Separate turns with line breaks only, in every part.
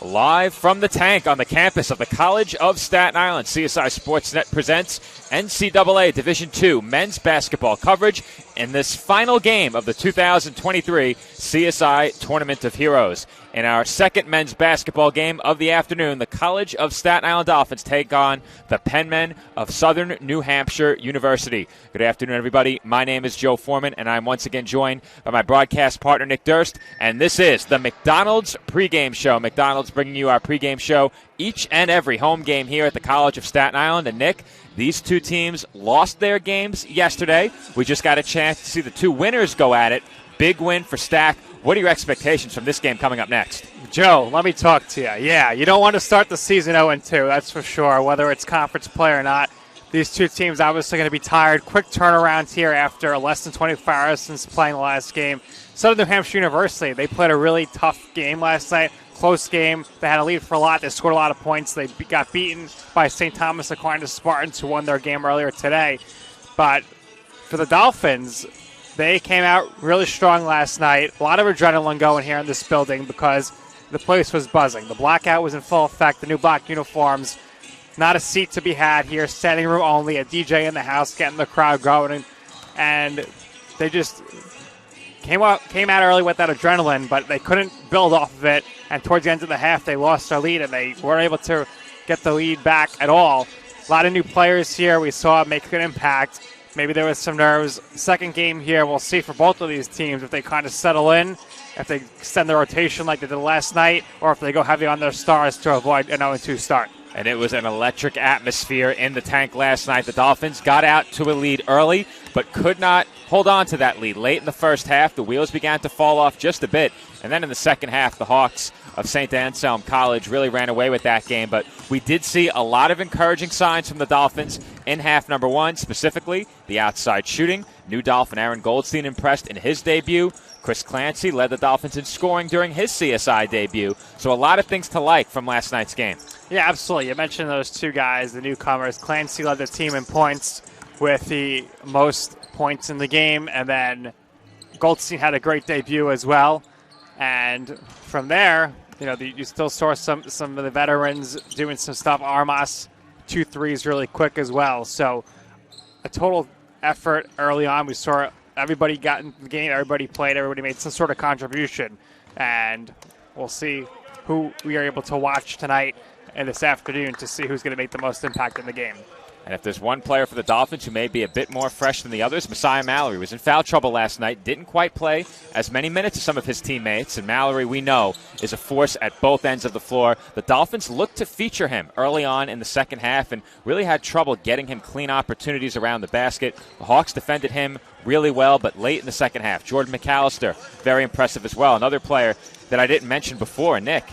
Live from the tank on the campus of the College of Staten Island, CSI Sportsnet presents NCAA Division II men's basketball coverage in this final game of the 2023 CSI Tournament of Heroes. In our second men's basketball game of the afternoon, the College of Staten Island Dolphins take on the Penmen of Southern New Hampshire University. Good afternoon, everybody. My name is Joe Foreman, and I'm once again joined by my broadcast partner, Nick Durst, and this is the McDonald's pregame show. McDonald's bringing you our pregame show each and every home game here at the College of Staten Island. And Nick, these two teams lost their games yesterday. We just got a chance to see the two winners go at it. Big win for Stack. What are your expectations from this game coming up next?
Joe, let me talk to you. Yeah, you don't want to start the season 0-2, that's for sure, whether it's conference play or not. These two teams obviously going to be tired. Quick turnaround here after less than 24 hours since playing the last game. Southern New Hampshire University, they played a really tough game last night. Close game. They had a lead for a lot. They scored a lot of points. They got beaten by St. Thomas Aquinas Spartans, who won their game earlier today. But for the Dolphins, they came out really strong last night. A lot of adrenaline going here in this building because the place was buzzing. The blackout was in full effect. The new black uniforms. Not a seat to be had here. Standing room only. A DJ in the house getting the crowd going. And they just came out early with that adrenaline, but they couldn't build off of it. And towards the end of the half, they lost their lead, and they weren't able to get the lead back at all. A lot of new players here we saw make an impact. Maybe there was some nerves. Second game here, we'll see for both of these teams if they kind of settle in, if they extend the rotation like they did last night, or if they go heavy on their stars to avoid an 0-2 start.
And it was an electric atmosphere in the tank last night. The Dolphins got out to a lead early, but could not hold on to that lead. Late in the first half, the wheels began to fall off just a bit. And then in the second half, the Hawks of St. Anselm College really ran away with that game. But we did see a lot of encouraging signs from the Dolphins in half number one, specifically the outside shooting. New Dolphin Aaron Goldstein impressed in his debut. Chris Clancy led the Dolphins in scoring during his CSI debut. So a lot of things to like from last night's game.
Yeah, absolutely. You mentioned those two guys, the newcomers. Clancy led the team in points with the most points in the game, and then Goldstein had a great debut as well. And from there, you still saw some of the veterans doing some stuff. Armas, 2 threes really quick as well. So a total effort early on. We saw everybody got in the game, everybody played, everybody made some sort of contribution. And we'll see who we are able to watch tonight and this afternoon to see who's going to make the most impact in the game.
And if there's one player for the Dolphins who may be a bit more fresh than the others, Messiah Mallory was in foul trouble last night, didn't quite play as many minutes as some of his teammates, and Mallory, we know, is a force at both ends of the floor. The Dolphins looked to feature him early on in the second half and really had trouble getting him clean opportunities around the basket. The Hawks defended him really well, but late in the second half, Jordan McAllister, very impressive as well. Another player that I didn't mention before, Nick.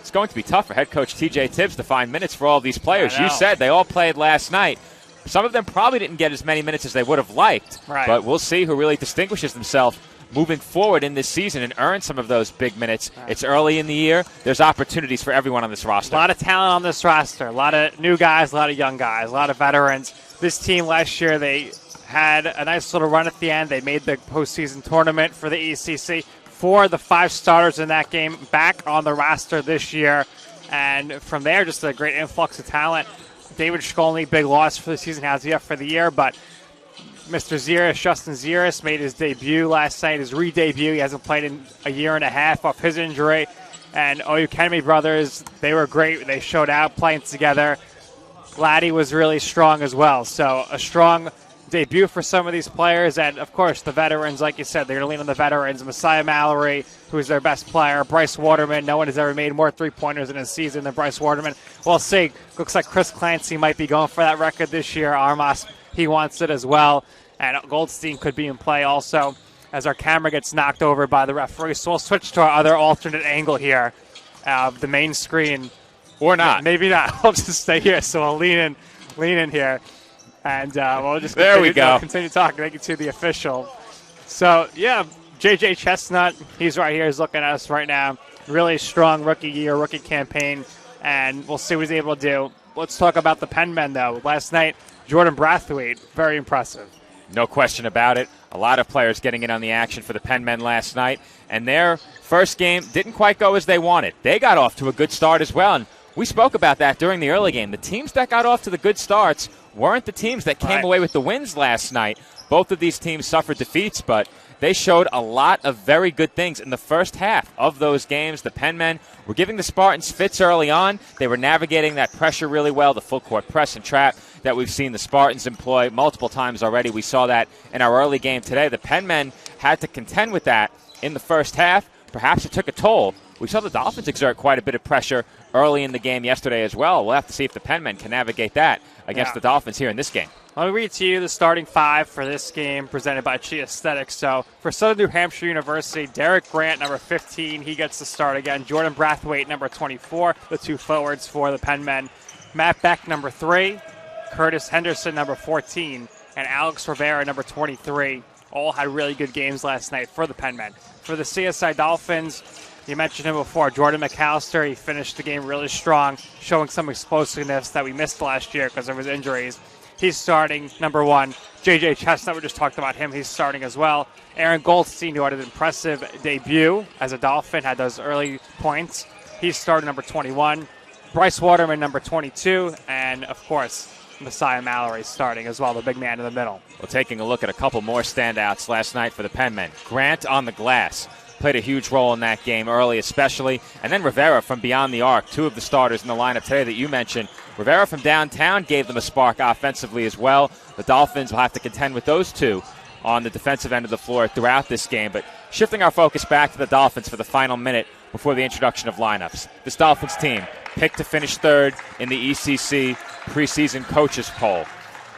It's going to be tough for head coach TJ Tibbs to find minutes for all of these players. You said they all played last night. Some of them probably didn't get as many minutes as they would have liked,
right.
But we'll see who really distinguishes themselves moving forward in this season and earn some of those big minutes. Right. It's early in the year. There's opportunities for everyone on this roster.
A lot of talent on this roster. A lot of new guys, a lot of young guys, a lot of veterans. This team last year, they had a nice little run at the end. They made the postseason tournament for the ECC. 4 of the 5 starters in that game back on the roster this year. And from there, just a great influx of talent. David Shkolny, big loss for the season, has he up for the year. But Mr. Ziris, Justin Ziris, made his debut last night, his re-debut. He hasn't played in a year and a half off his injury. And Oyukemi brothers, they were great. They showed out playing together. Laddie was really strong as well. So a strong debut for some of these players, and of course the veterans, like you said, they're going to lean on the veterans. Messiah Mallory, who is their best player. Bryce Waterman, no one has ever made more three-pointers in a season than Bryce Waterman. We'll see. Looks like Chris Clancy might be going for that record this year. Armas, he wants it as well. And Goldstein could be in play also as our camera gets knocked over by the referee. So we'll switch to our other alternate angle here of the main screen.
Or not.
Maybe not. We'll just stay here. So we'll lean in here. And we'll just continue talking, make it to the official. So, yeah, J.J. Chestnut, he's right here. He's looking at us right now. Really strong rookie year, rookie campaign, and we'll see what he's able to do. Let's talk about the Penmen, though. Last night, Jordan Brathwaite, very impressive.
No question about it. A lot of players getting in on the action for the Penn men last night, and their first game didn't quite go as they wanted. They got off to a good start as well, and we spoke about that during the early game. The teams that got off to the good starts weren't the teams that came away with the wins last night. Both of these teams suffered defeats, but they showed a lot of very good things in the first half of those games. The Penn men were giving the Spartans fits early on. They were navigating that pressure really well, the full court press and trap that we've seen the Spartans employ multiple times already. We saw that in our early game today. The Penn men had to contend with that in the first half. Perhaps it took a toll. We saw the Dolphins exert quite a bit of pressure early in the game yesterday as well. We'll have to see if the Penn men can navigate that against the Dolphins here in this game.
Let me read to you the starting five for this game presented by Chi Aesthetics. So for Southern New Hampshire University, Derek Grant, number 15, he gets the start again. Jordan Brathwaite, number 24, the two forwards for the Penn men. Matt Beck, number 3, Curtis Henderson, number 14, and Alex Rivera, number 23. All had really good games last night for the Penn men. For the CSI Dolphins, you mentioned him before, Jordan McAllister. He finished the game really strong, showing some explosiveness that we missed last year because of his injuries. He's starting, number 1. J.J. Chestnut, we just talked about him. He's starting as well. Aaron Goldstein, who had an impressive debut as a Dolphin, had those early points. He's starting, number 21. Bryce Waterman, number 22. And, of course, Messiah Mallory starting as well, the big man in the middle.
Well, taking a look at a couple more standouts last night for the Penn men. Grant on the glass played a huge role in that game early especially. And then Rivera from beyond the arc, two of the starters in the lineup today that you mentioned. Rivera from downtown gave them a spark offensively as well. The Dolphins will have to contend with those two on the defensive end of the floor throughout this game. But shifting our focus back to the Dolphins for the final minute before the introduction of lineups. This Dolphins team picked to finish third in the ECC preseason coaches poll.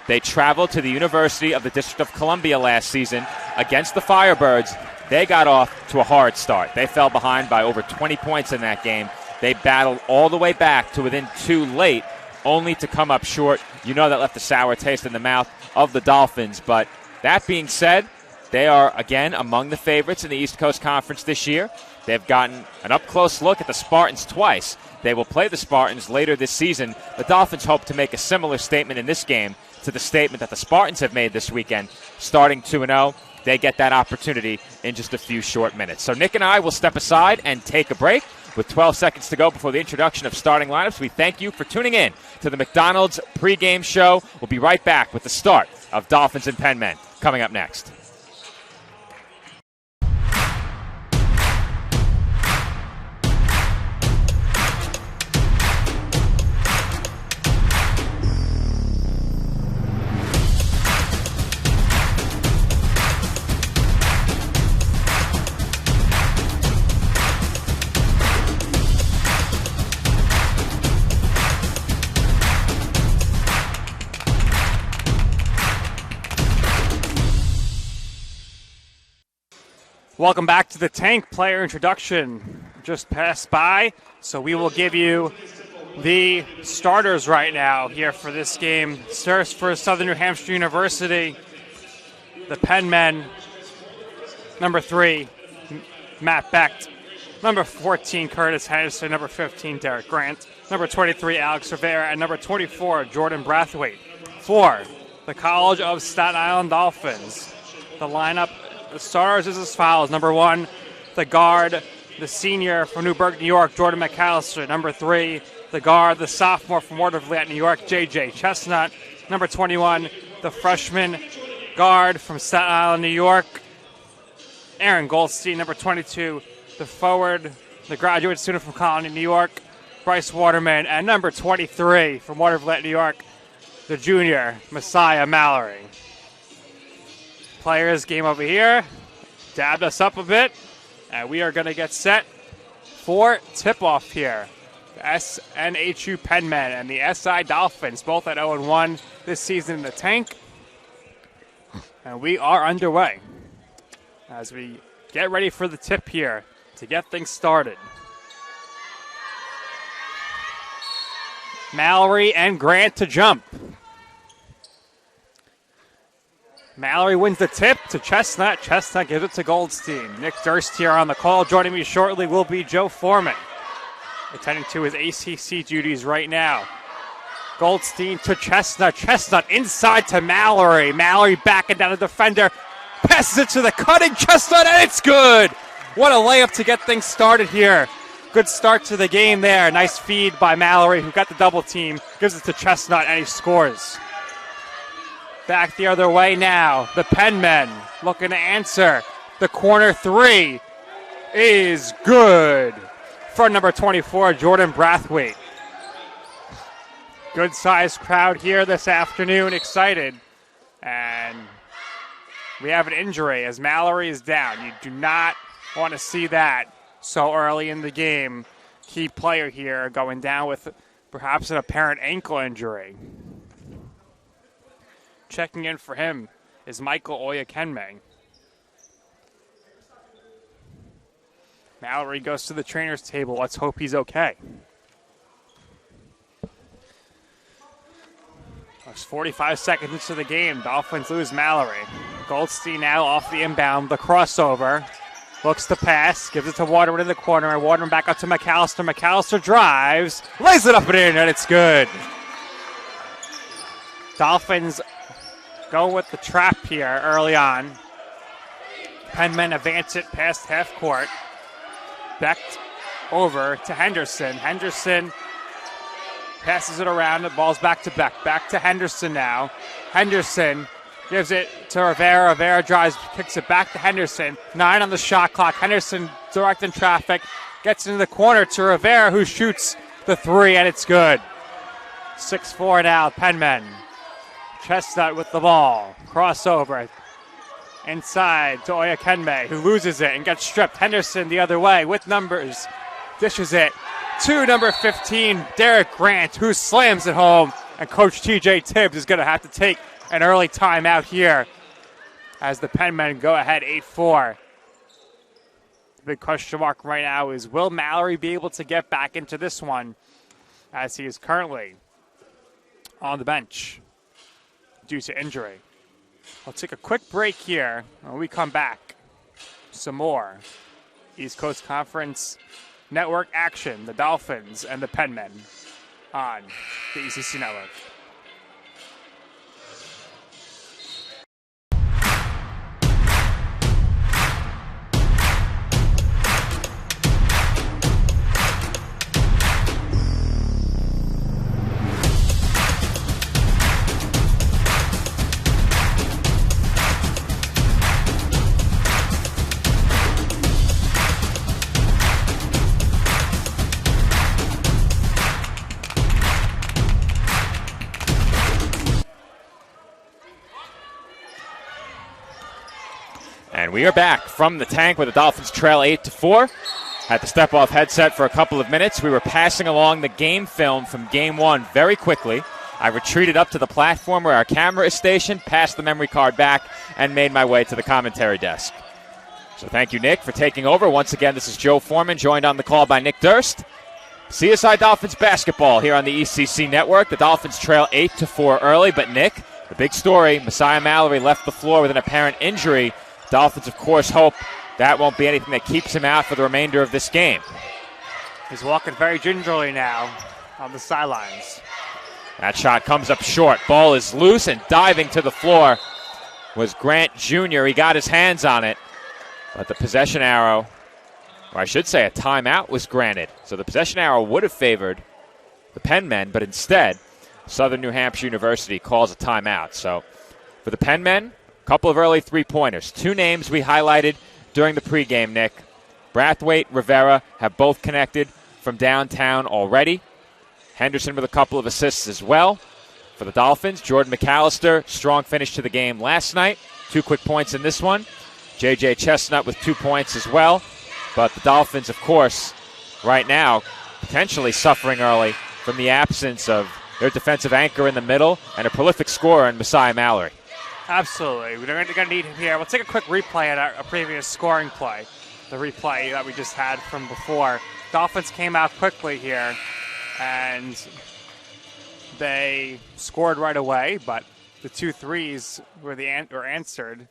They traveled to the University of the District of Columbia last season against the Firebirds. They got off to a hard start. They fell behind by over 20 points in that game. They battled all the way back to within 2 late, only to come up short. You know that left a sour taste in the mouth of the Dolphins. But that being said, they are, again, among the favorites in the East Coast Conference this year. They've gotten an up-close look at the Spartans twice. They will play the Spartans later this season. The Dolphins hope to make a similar statement in this game to the statement that the Spartans have made this weekend, starting 2-0. They get that opportunity in just a few short minutes. So Nick and I will step aside and take a break. With 12 seconds to go before the introduction of starting lineups, we thank you for tuning in to the McDonald's pregame show. We'll be right back with the start of Dolphins and Penn men coming up next.
Welcome back to the Tank. Player introduction just passed by, so we will give you the starters right now here for this game. First for Southern New Hampshire University, the Penn men, number 3, Matt Beck, number 14, Curtis Henderson, number 15, Derek Grant, number 23, Alex Rivera, and number 24, Jordan Brathwaite. For the College of Staten Island Dolphins, the lineup, the starters is as follows. Number 1, the guard, the senior from Newburgh, New York, Jordan McAllister. Number 3, the guard, the sophomore from Watervliet, New York, J.J. Chestnut. Number 21, the freshman guard from Staten Island, New York, Aaron Goldstein. Number 22, the forward, the graduate student from Colony, New York, Bryce Waterman. And number 23 from Watervliet, New York, the junior, Messiah Mallory. Players game over here, dabbed us up a bit, and we are going to get set for tip-off here. The SNHU Penn men and the SI Dolphins, both at 0-1 this season in the Tank. And we are underway as we get ready for the tip here to get things started. Mallory and Grant to jump. Mallory wins the tip to Chestnut. Chestnut gives it to Goldstein. Nick Durst here on the call. Joining me shortly will be Joe Foreman, attending to his ACC duties right now. Goldstein to Chestnut. Chestnut inside to Mallory. Mallory backing down the defender. passes it to the cutting Chestnut, and it's good. What a layup to get things started here. Good start to the game there. Nice feed by Mallory, who got the double team. Gives it to Chestnut, and he scores. Back the other way now. The Penmen looking to answer. The corner three is good. For number 24, Jordan Brathwaite. Good-sized crowd here this afternoon, excited. And we have an injury as Mallory is down. You do not want to see that so early in the game. Key player here going down with perhaps an apparent ankle injury. Checking in for him is Michael Oyakenme. Mallory goes to the trainer's table. Let's hope he's okay. There's 45 seconds into the game. Dolphins lose Mallory. Goldstein now off the inbound. The crossover. Looks to pass. Gives it to Waterman in the corner. And Waterman back up to McAllister. McAllister drives. Lays it up and in, and it's good. Dolphins go with the trap here early on. Penmen advance it past half court. Back over to Henderson. Henderson passes it around. The ball's back to Beck. Back to Henderson now. Henderson gives it to Rivera. Rivera drives, kicks it back to Henderson. 9 on the shot clock. Henderson directing traffic. Gets into the corner to Rivera, who shoots the three, and it's good. 6-4 now, Penmen. Chestnut with the ball. Crossover. Inside to Oyakenme, who loses it and gets stripped. Henderson the other way with numbers. Dishes it to number 15, Derek Grant, who slams it home. And Coach TJ Tibbs is going to have to take an early timeout here as the Penmen go ahead 8-4. The big question mark right now is, will Mallory be able to get back into this one, as he is currently on the bench due to injury? I'll take a quick break here. When we come back, some more East Coast Conference Network action, the Dolphins and the Penmen on the ECC Network.
And we are back from the tank where the Dolphins trail 8-4. Had to step off headset for a couple of minutes. We were passing along the game film from game one very quickly. I retreated up to the platform where our camera is stationed, passed the memory card back, and made my way to the commentary desk. So thank you, Nick, for taking over. Once again, this is Joe Foreman, joined on the call by Nick Durst. CSI Dolphins basketball here on the ECC Network. The Dolphins trail 8-4 early, but Nick, the big story, Messiah Mallory left the floor with an apparent injury. Dolphins, of course, hope that won't be anything that keeps him out for the remainder of this game.
He's walking very gingerly now on the sidelines.
That shot comes up short. Ball is loose, and diving to the floor was Grant Jr. He got his hands on it, but the possession arrow, or I should say a timeout, was granted. So the possession arrow would have favored the Penmen, but instead, Southern New Hampshire University calls a timeout. So for the Penmen, couple of early three-pointers. Two names we highlighted during the pregame, Nick. Brathwaite, Rivera have both connected from downtown already. Henderson with a couple of assists as well. For the Dolphins, Jordan McAllister, strong finish to the game last night. 2 quick points in this one. J.J. Chestnut with 2 points as well. But the Dolphins, of course, right now, potentially suffering early from the absence of their defensive anchor in the middle and a prolific scorer in Messiah Mallory.
Absolutely. We're going to need him here. We'll take a quick replay at our previous scoring play, the replay that we just had from before. Dolphins came out quickly here, and they scored right away, but the 2 threes were answered.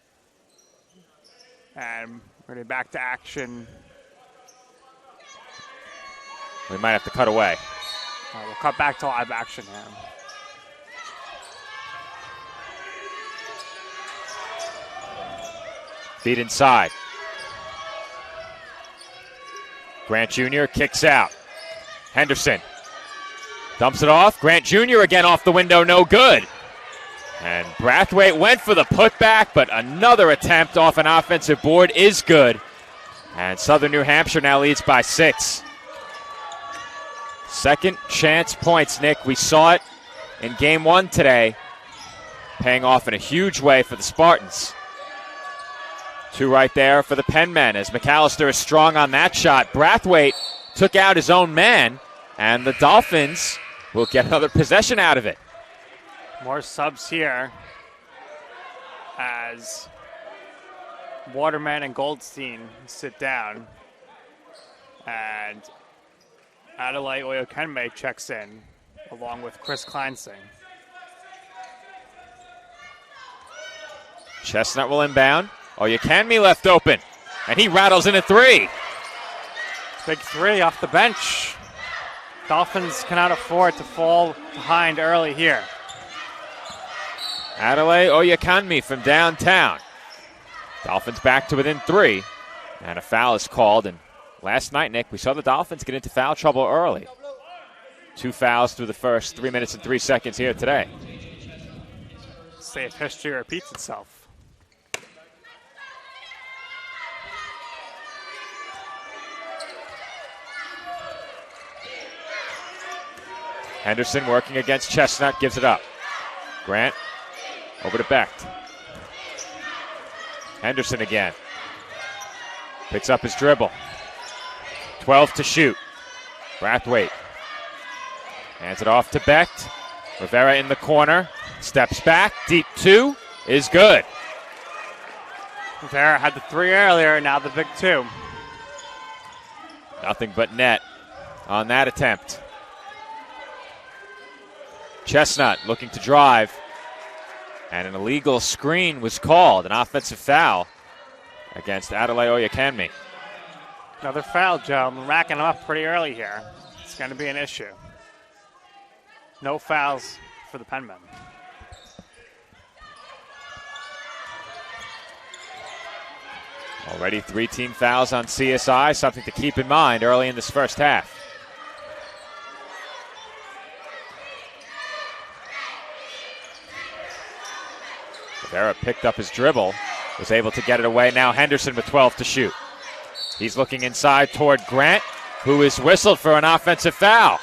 And we're going to be back to action.
We might have to cut away.
We'll cut back to live action now.
Feed inside. Grant Jr. kicks out. Henderson dumps it off. Grant Jr. again off the window, no good. And Brathwaite went for the putback, but another attempt off an offensive board is good. And Southern New Hampshire now leads by 6. Second chance points, Nick. We saw it in game 1 today, paying off in a huge way for the Spartans. 2 right there for the Penmen as McAllister is strong on that shot. Brathwaite took out his own man, and the Dolphins will get another possession out of it.
More subs here as Waterman and Goldstein sit down. And Adelaide Oyokenme checks in along with Chris Kleinsing.
Chestnut will inbound. Oyokenme left open, and he rattles in a 3.
Big 3 off the bench. Dolphins cannot afford to fall behind early here.
Adelaide Oyokenme from downtown. Dolphins back to within 3, and a foul is called. And last night, Nick, we saw the Dolphins get into foul trouble early. 2 fouls through the first 3 minutes and 3 seconds here today.
See if history repeats itself.
Henderson working against Chestnut, gives it up. Grant over to Becht. Henderson again. Picks up his dribble. 12 to shoot. Brathwaite hands it off to Becht. Rivera in the corner. Steps back. Deep 2 is good.
Rivera had the 3 earlier, now the big 2.
Nothing but net on that attempt. Chestnut looking to drive. And an illegal screen was called, an offensive foul against Adelaide Oyokenme.
Another foul, Joe. I'm racking them up pretty early here. It's going to be an issue. No fouls for the Penmen.
Already 3 team fouls on CSI, something to keep in mind early in this first half. Rivera picked up his dribble, was able to get it away. Now Henderson with 12 to shoot. He's looking inside toward Grant, who is whistled for an offensive foul.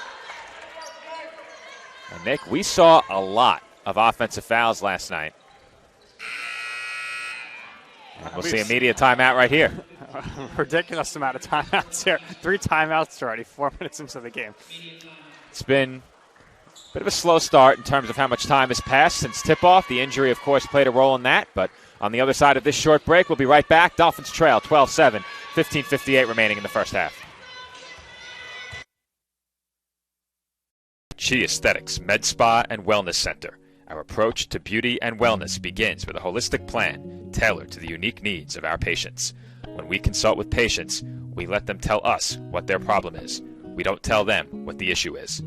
And Nick, we saw a lot of offensive fouls last night. And we'll see immediate timeout right here.
Ridiculous amount of timeouts here. 3 timeouts already, 4 minutes into the game.
It's been a bit of a slow start in terms of how much time has passed since tip-off. The injury, of course, played a role in that. But on the other side of this short break, we'll be right back. Dolphins trail 12-7, 15:58 remaining in the first half. Chi Aesthetics Med Spa and Wellness Center. Our approach to beauty and wellness begins with a holistic plan tailored to the unique needs of our patients. When we consult with patients, we let them tell us what their problem is. We don't tell them what the issue is.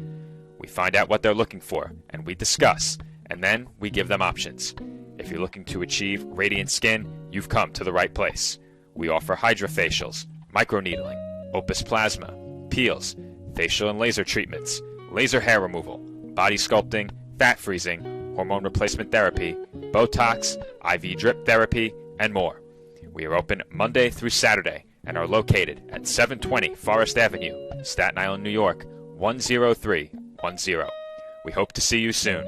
We find out what they're looking for, and we discuss, and then we give them options. If you're looking to achieve radiant skin, you've come to the right place. We offer hydrofacials, microneedling, Opus Plasma, peels, facial and laser treatments, laser hair removal, body sculpting, fat freezing, hormone replacement therapy, Botox, IV drip therapy, and more. We are open Monday through Saturday and are located at 720 Forest Avenue, Staten Island, New York, 10310. We hope to see you soon.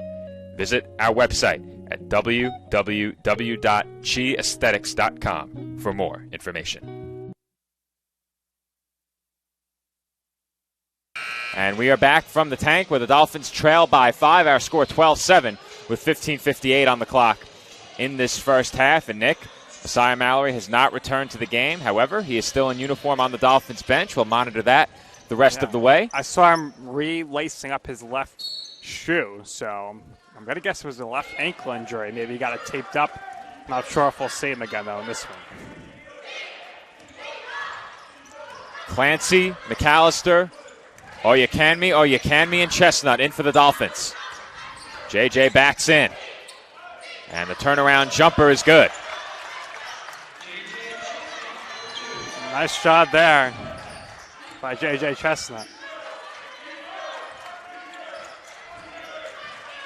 Visit our website at www.chiaesthetics.com for more information. And we are back from the tank where the Dolphins trail by 5. Our score 12-7 with 15:58 on the clock in this first half. And Nick, Messiah Mallory has not returned to the game. However, he is still in uniform on the Dolphins bench. We'll monitor that the rest of the way.
I saw him relacing up his left shoe, so I'm going to guess it was a left ankle injury. Maybe he got it taped up. Not sure if we'll see him again, though, in this one.
Clancy, McAllister, Oyokenme, and Chestnut in for the Dolphins. JJ backs in, and the turnaround jumper is good.
Nice job there by J.J. Chestnut.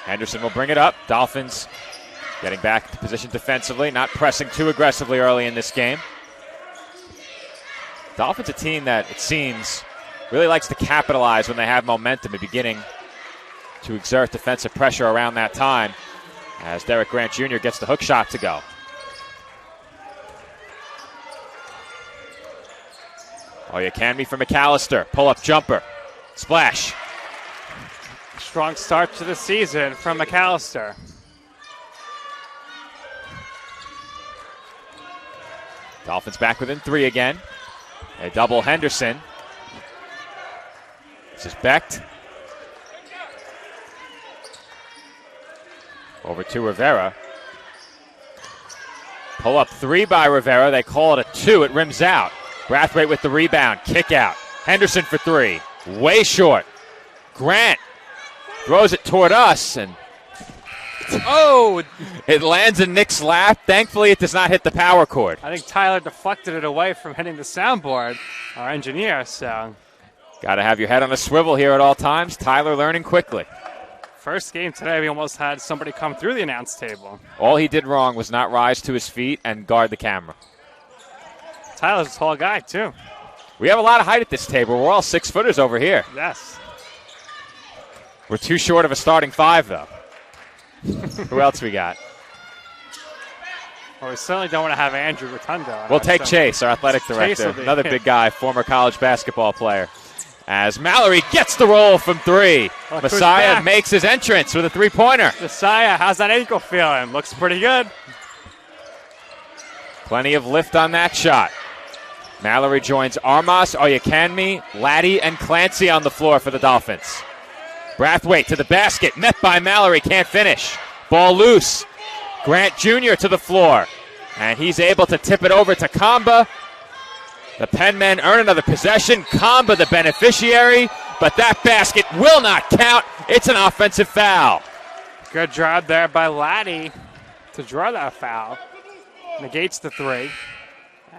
Henderson will bring it up. Dolphins getting back to position defensively, not pressing too aggressively early in this game. Dolphins a team that, it seems, really likes to capitalize when they have momentum and beginning to exert defensive pressure around that time as Derek Grant Jr. gets the hook shot to go. Oh, you can be for McAllister. Pull-up jumper. Splash.
Strong start to the season from McAllister.
Dolphins back within 3 again. A double Henderson. This is Becht. Over to Rivera. Pull up 3 by Rivera. They call it a 2. It rims out. Brathwaite with the rebound. Kick out. Henderson for 3. Way short. Grant throws it toward us, and oh! It lands in Nick's lap. Thankfully, it does not hit the power cord.
I think Tyler deflected it away from hitting the soundboard, our engineer, so.
Got to have your head on a swivel here at all times. Tyler learning quickly.
First game today, we almost had somebody come through the announce table.
All he did wrong was not rise to his feet and guard the camera.
Tyler's a tall guy, too.
We have a lot of height at this table. We're all 6-footers over here.
Yes.
We're too short of a starting 5, though. Who else we got?
Well, we certainly don't want to have Andrew Rotundo.
We'll take Chase, our athletic director. Another big guy, former college basketball player. As Mallory gets the roll from 3. Messiah makes his entrance with a 3-pointer.
Messiah, how's that ankle feeling? Looks pretty good.
Plenty of lift on that shot. Mallory joins Armas, Oyekanmi, Laddie, and Clancy on the floor for the Dolphins. Brathwaite to the basket, met by Mallory, can't finish. Ball loose. Grant Jr. to the floor, and he's able to tip it over to Kamba. The Penn men earn another possession. Kamba the beneficiary, but that basket will not count. It's an offensive foul.
Good job there by Laddie to draw that foul. Negates the 3,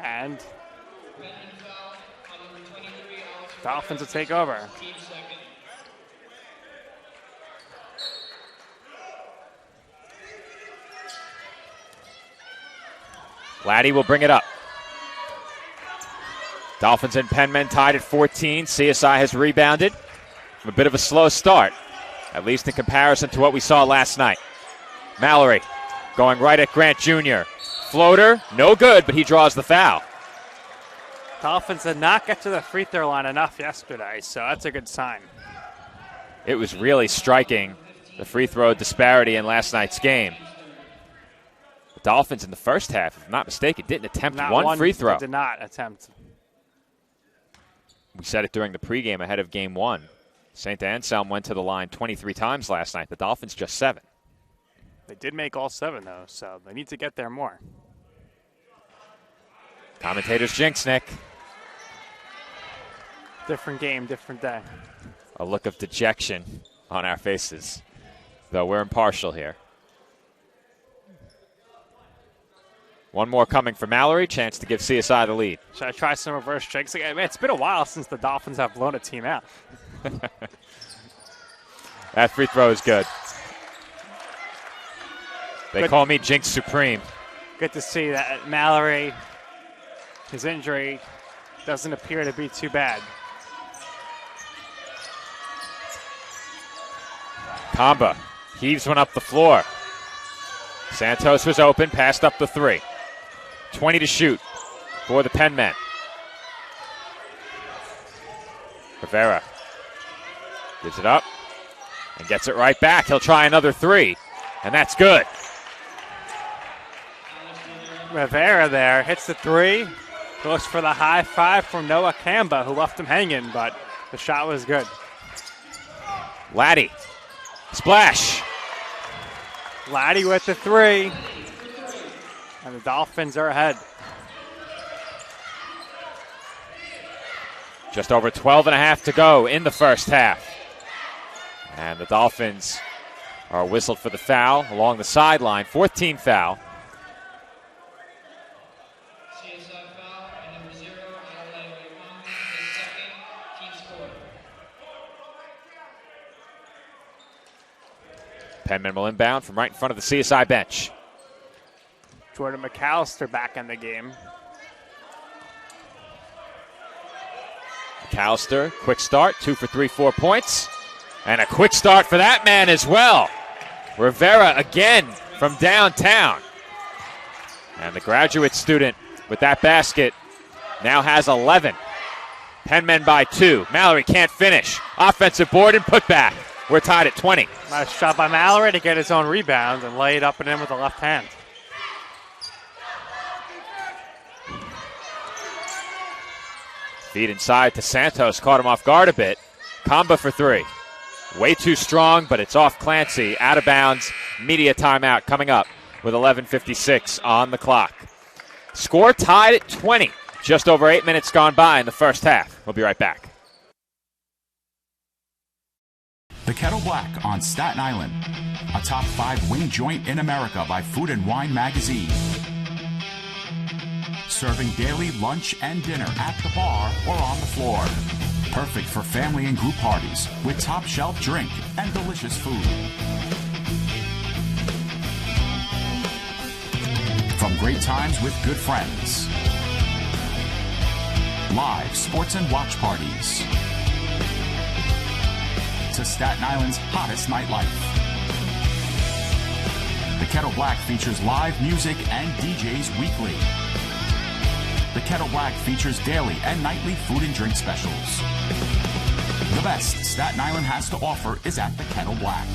and Dolphins will take over.
Laddie will bring it up. Dolphins and Penn men tied at 14. CSI has rebounded from a bit of a slow start, at least in comparison to what we saw last night. Mallory going right at Grant Jr. Floater, no good, but he draws the foul.
Dolphins did not get to the free throw line enough yesterday, so that's a good sign.
It was really striking, the free throw disparity in last night's game. The Dolphins in the first half, if I'm not mistaken, didn't attempt one free throw.
Did not attempt.
We said it during the pregame ahead of Game 1. St. Anselm went to the line 23 times last night. The Dolphins just 7.
They did make all 7, though, so they need to get there more.
Commentators jinx, Nick.
Different game, different day.
A look of dejection on our faces, though we're impartial here. One more coming for Mallory, chance to give CSI the lead.
Should I try some reverse jinx again? Man, it's been a while since the Dolphins have blown a team out.
That free throw is good. They call me Jinx Supreme.
Good to see that Mallory, his injury doesn't appear to be too bad.
Kamba heaves one up the floor. Santos was open, passed up the 3. 20 to shoot for the Penn men. Rivera gives it up and gets it right back. He'll try another 3, and that's good.
Rivera there hits the 3, goes for the high 5 from Noah Kamba, who left him hanging, but the shot was good.
Laddie, splash.
Laddie with the 3, and the Dolphins are ahead.
Just over 12 and a half to go in the first half. And the Dolphins are whistled for the foul along the sideline. 14th foul. Penman will inbound from right in front of the CSI bench.
Jordan McAllister back in the game.
McAllister, quick start, 2 for 3, 4 points. And a quick start for that man as well. Rivera again from downtown. And the graduate student with that basket now has 11. Penmen by 2. Mallory can't finish. Offensive board and put back. We're tied at 20.
Nice shot by Mallory to get his own rebound and lay it up and in with the left hand.
Feed inside to Santos. Caught him off guard a bit. Kamba for 3. Way too strong, but it's off Clancy. Out of bounds. Media timeout coming up with 11:56 on the clock. Score tied at 20. Just over 8 minutes gone by in the first half. We'll be right back.
The Kettle Black on Staten Island, a top 5 wing joint in America by Food and Wine magazine. Serving daily lunch and dinner at the bar or on the floor. Perfect for family and group parties with top shelf drink and delicious food. From great times with good friends. Live sports and watch parties. To Staten Island's hottest nightlife. The Kettle Black features live music and DJs weekly. The Kettle Black features daily and nightly food and drink specials. The best Staten Island has to offer is at the Kettle Black.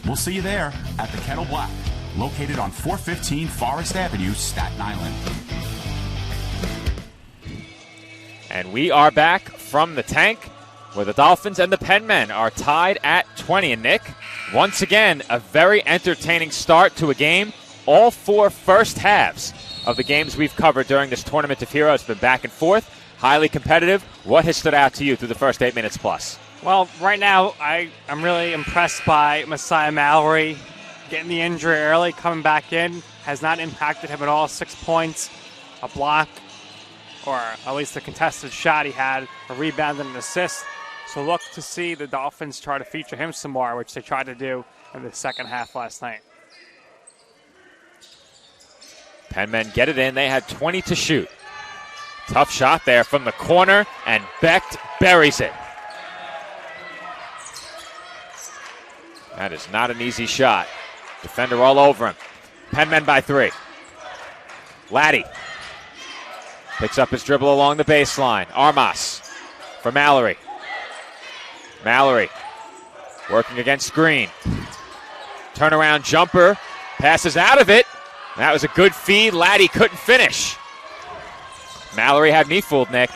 We'll see you there at the Kettle Black, located on 415 Forest Avenue, Staten Island.
And we are back from the tank, where the Dolphins and the Penmen are tied at 20. And Nick, once again, a very entertaining start to a game. All 4 first halves of the games we've covered during this Tournament of Heroes have been back and forth, highly competitive. What has stood out to you through the first 8 minutes plus?
Well, right now, I'm really impressed by Messiah Mallory. Getting the injury early, coming back in, has not impacted him at all. 6 points, a block, or at least a contested shot he had, a rebound and an assist. So look to see the Dolphins try to feature him some more, which they tried to do in the second half last night.
Penmen get it in. They had 20 to shoot. Tough shot there from the corner, and Becht buries it. That is not an easy shot. Defender all over him. Penmen by 3. Laddie picks up his dribble along the baseline. Armas for Mallory. Mallory working against Green. Turnaround jumper. Passes out of it. That was a good feed. Laddie couldn't finish. Mallory had me fooled, Nick.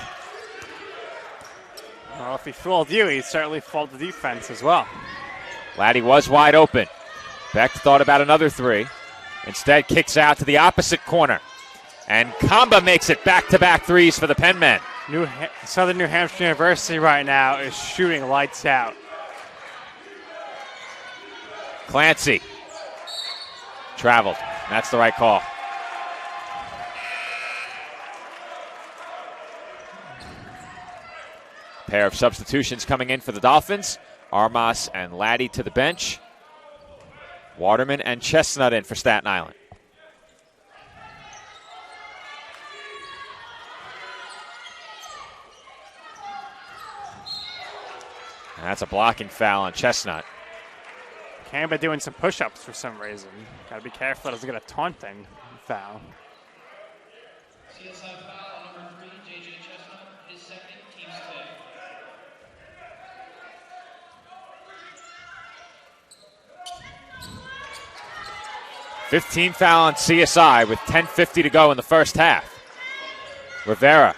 Well, if he fooled you, he certainly fooled the defense as well.
Laddie was wide open. Becht thought about another 3. Instead, kicks out to the opposite corner. And Kamba makes it back-to-back 3s for the Penmen.
Southern New Hampshire University right now is shooting lights out.
Clancy traveled. That's the right call. Pair of substitutions coming in for the Dolphins. Armas and Laddie to the bench. Waterman and Chestnut in for Staten Island. And that's a blocking foul on Chestnut.
Kamba doing some push-ups for some reason. Got to be careful that doesn't get a taunting foul.
CSI foul number 3, JJ Chestnut, his second, team's 2.
15 foul on CSI with 10:50 to go in the first half. Rivera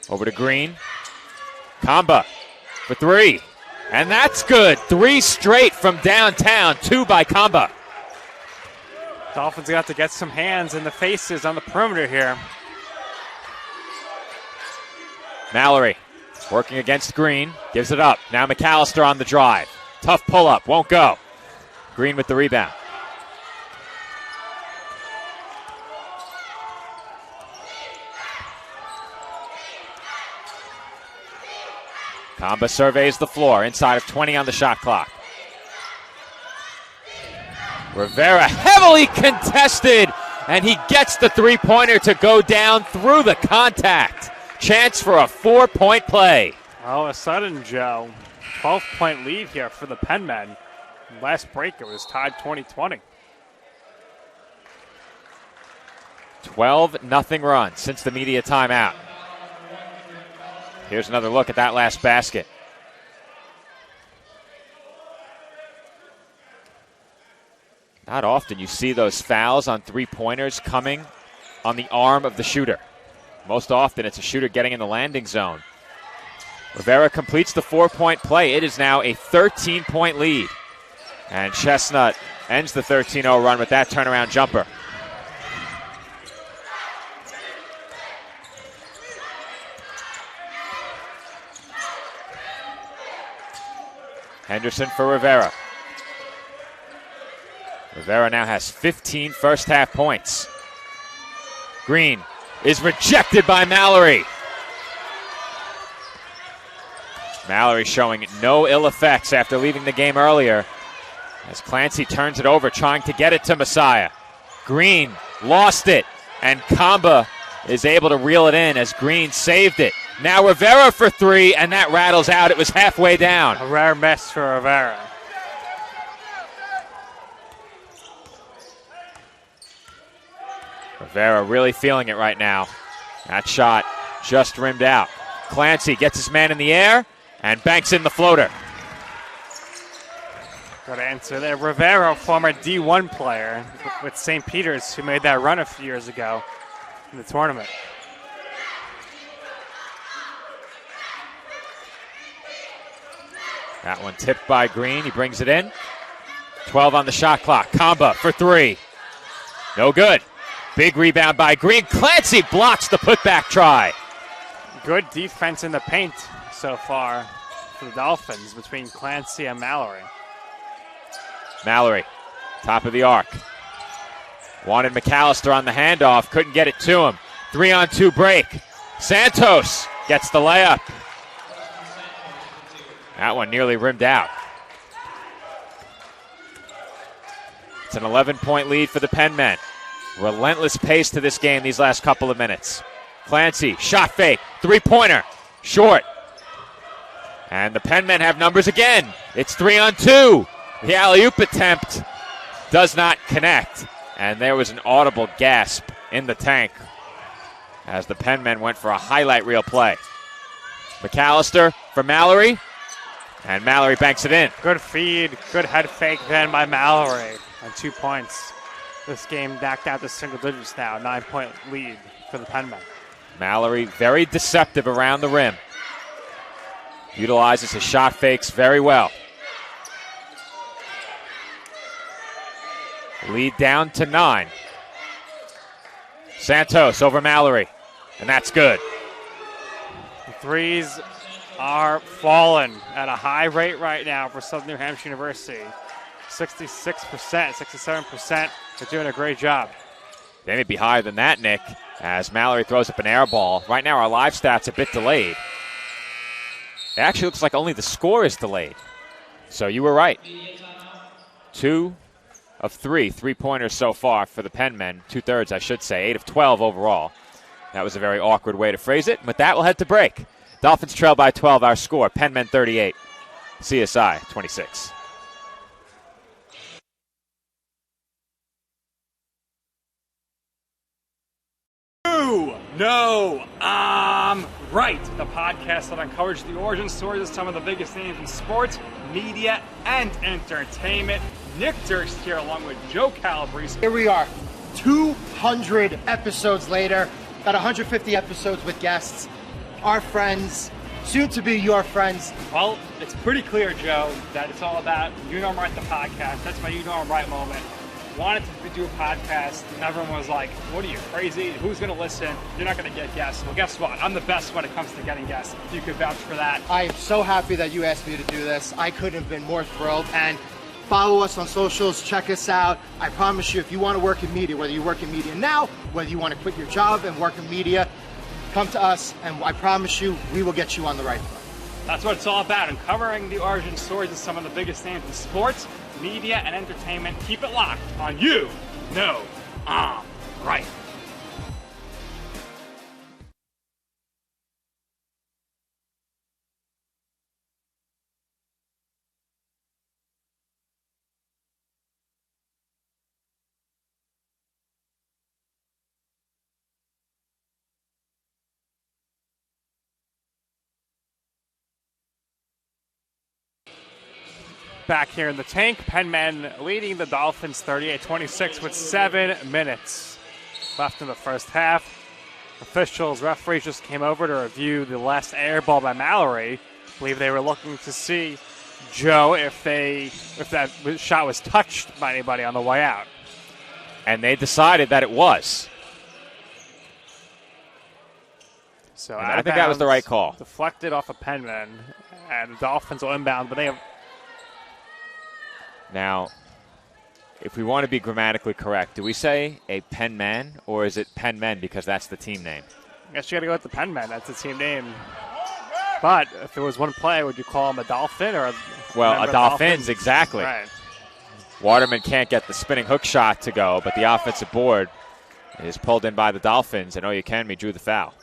over to Green. Kamba for 3. And that's good. 3 straight from downtown. 2 by Kamba.
Dolphins got to get some hands in the faces on the perimeter here.
Mallory working against Green. Gives it up. Now McAllister on the drive. Tough pull-up. Won't go. Green with the rebound. Kamba surveys the floor. Inside of 20 on the shot clock. Rivera heavily contested, and he gets the three-pointer to go down through the contact. Chance for a 4-point play.
All of a sudden, Joe, 12-point lead here for the Penmen. Last break, it was tied 20-20.
12-0 run since the media timeout. Here's another look at that last basket. Not often you see those fouls on three-pointers coming on the arm of the shooter. Most often it's a shooter getting in the landing zone. Rivera completes the 4-point play. It is now a 13-point lead. And Chestnut ends the 13-0 run with that turnaround jumper. Henderson for Rivera. Rivera now has 15 first-half points. Green is rejected by Mallory. Mallory showing no ill effects after leaving the game earlier as Clancy turns it over, trying to get it to Messiah. Green lost it, and Kamba is able to reel it in as Green saved it. Now Rivera for three, and that rattles out. It was halfway down.
A rare miss for Rivera.
Rivera really feeling it right now. That shot just rimmed out. Clancy gets his man in the air and banks in the floater.
Good answer there. Rivera, former D1 player with St. Peter's, who made that run a few years ago in the tournament.
That one tipped by Green. He brings it in. 12 on the shot clock. Kamba for three. No good. Big rebound by Green. Clancy blocks the putback try.
Good defense in the paint so far for the Dolphins between Clancy and Mallory.
Mallory, top of the arc. Wanted McAllister on the handoff. Couldn't get it to him. 3-on-2 break. Santos gets the layup. That one nearly rimmed out. It's an 11-point lead for the Penmen. Relentless pace to this game these last couple of minutes. Clancy, shot fake, three-pointer, short. And the Penmen have numbers again. It's 3-on-2. The alley-oop attempt does not connect. And there was an audible gasp in the tank as the Penmen went for a highlight reel play. McAllister for Mallory. And Mallory banks it in.
Good feed, good head fake then by Mallory on 2 points. This game backed out to single digits now, 9-point lead for the Penmen.
Mallory very deceptive around the rim. Utilizes his shot fakes very well. Lead down to 9. Santos over Mallory, and that's good.
The threes are falling at a high rate right now for Southern New Hampshire University. 66%, 67%. They're doing a great job.
They may be higher than that, Nick, as Mallory throws up an air ball. Right now our live stat's a bit delayed. It actually looks like only the score is delayed. So you were right. 2 of 3 three-pointers so far for the Penmen. 2/3, I should say. 8 of 12 overall. That was a very awkward way to phrase it. With that, we'll head to break. Dolphins trail by 12, our score. Penmen 38, CSI 26.
No, I'm right. The podcast that uncovers the origin stories of some of the biggest names in sports, media, and entertainment. Nick Durst here along with Joe Calabrese.
Here we are, 200 episodes later, got 150 episodes with guests, our friends, soon to be your friends.
Well, it's pretty clear, Joe, that it's all about You Know I'm Right, the podcast. That's my You Know I'm Right moment. Wanted to do a podcast, and everyone was like, what are you, crazy? Who's going to listen? You're not going to get guests. Well, guess what? I'm the best when it comes to getting guests. You could vouch for that.
I am so happy that you asked me to do this. I couldn't have been more thrilled. And follow us on socials, check us out. I promise you, if you want to work in media, whether you work in media now, whether you want to quit your job and work in media, come to us, and I promise you, we will get you on the right foot.
That's what it's all about, uncovering the origin stories of some of the biggest names in sports, media and entertainment. Keep it locked on You Know I'm Right. Back here in the tank, Penn men leading the Dolphins 38-26 with 7 minutes left in the first half. Officials, referees just came over to review the last air ball by Mallory. I believe they were looking to see, Joe, if that shot was touched by anybody on the way out.
And they decided that it was.
So
I think that was the right call.
Deflected off of Penn men, and the Dolphins will inbound, but they have.
Now, if we want to be grammatically correct, do we say a Penn man or is it Penn men because that's the team name?
I guess you got to go with the Penn men. That's the team name. But if it was one play, would you call him a Dolphin or
a Dolphins? Exactly.
Right.
Waterman can't get the spinning hook shot to go, but the offensive board is pulled in by the Dolphins, and Oyakemi drew the foul.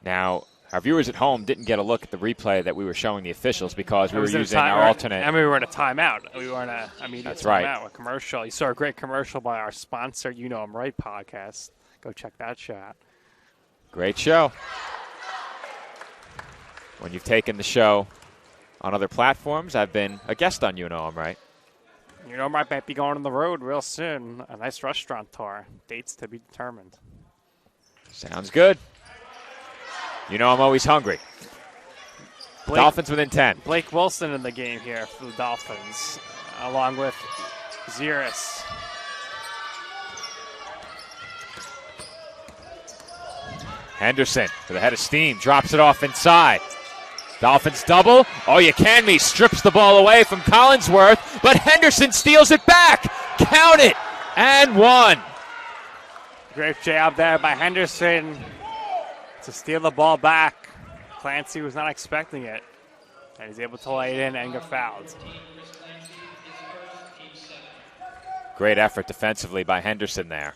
Now, our viewers at home didn't get a look at the replay that we were showing the officials because we were using our alternate.
And we were in a timeout. We were in a immediate
That's
timeout,
right.
A commercial. You saw a great commercial by our sponsor, You Know I'm Right podcast. Go check that show out.
Great show. When you've taken the show on other platforms, I've been a guest on You Know I'm Right.
You Know I'm Right might be going on the road real soon. A nice restaurant tour. Dates to be determined.
Sounds good. You know I'm always hungry. Dolphins within 10.
Blake Wilson in the game here for the Dolphins, along with Ziris.
Henderson to the head of steam, drops it off inside. Dolphins double. Oyakemi strips the ball away from Collinsworth, but Henderson steals it back. Count it, and one.
Great job there by Henderson to steal the ball back. Clancy was not expecting it, and he's able to lay it in and get fouled.
Great effort defensively by Henderson there.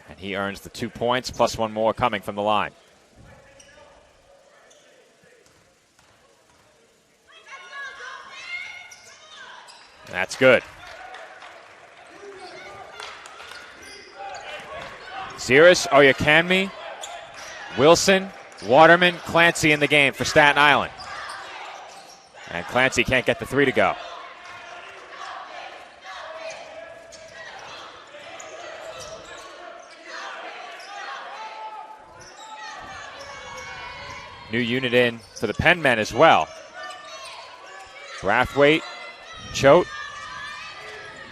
And he earns the 2 points, plus one more coming from the line. That's good. Ziris, Oyakemi, Wilson, Waterman, Clancy in the game for Staten Island. And Clancy can't get the three to go. New unit in for the Penn men as well. Brathwaite, Choate,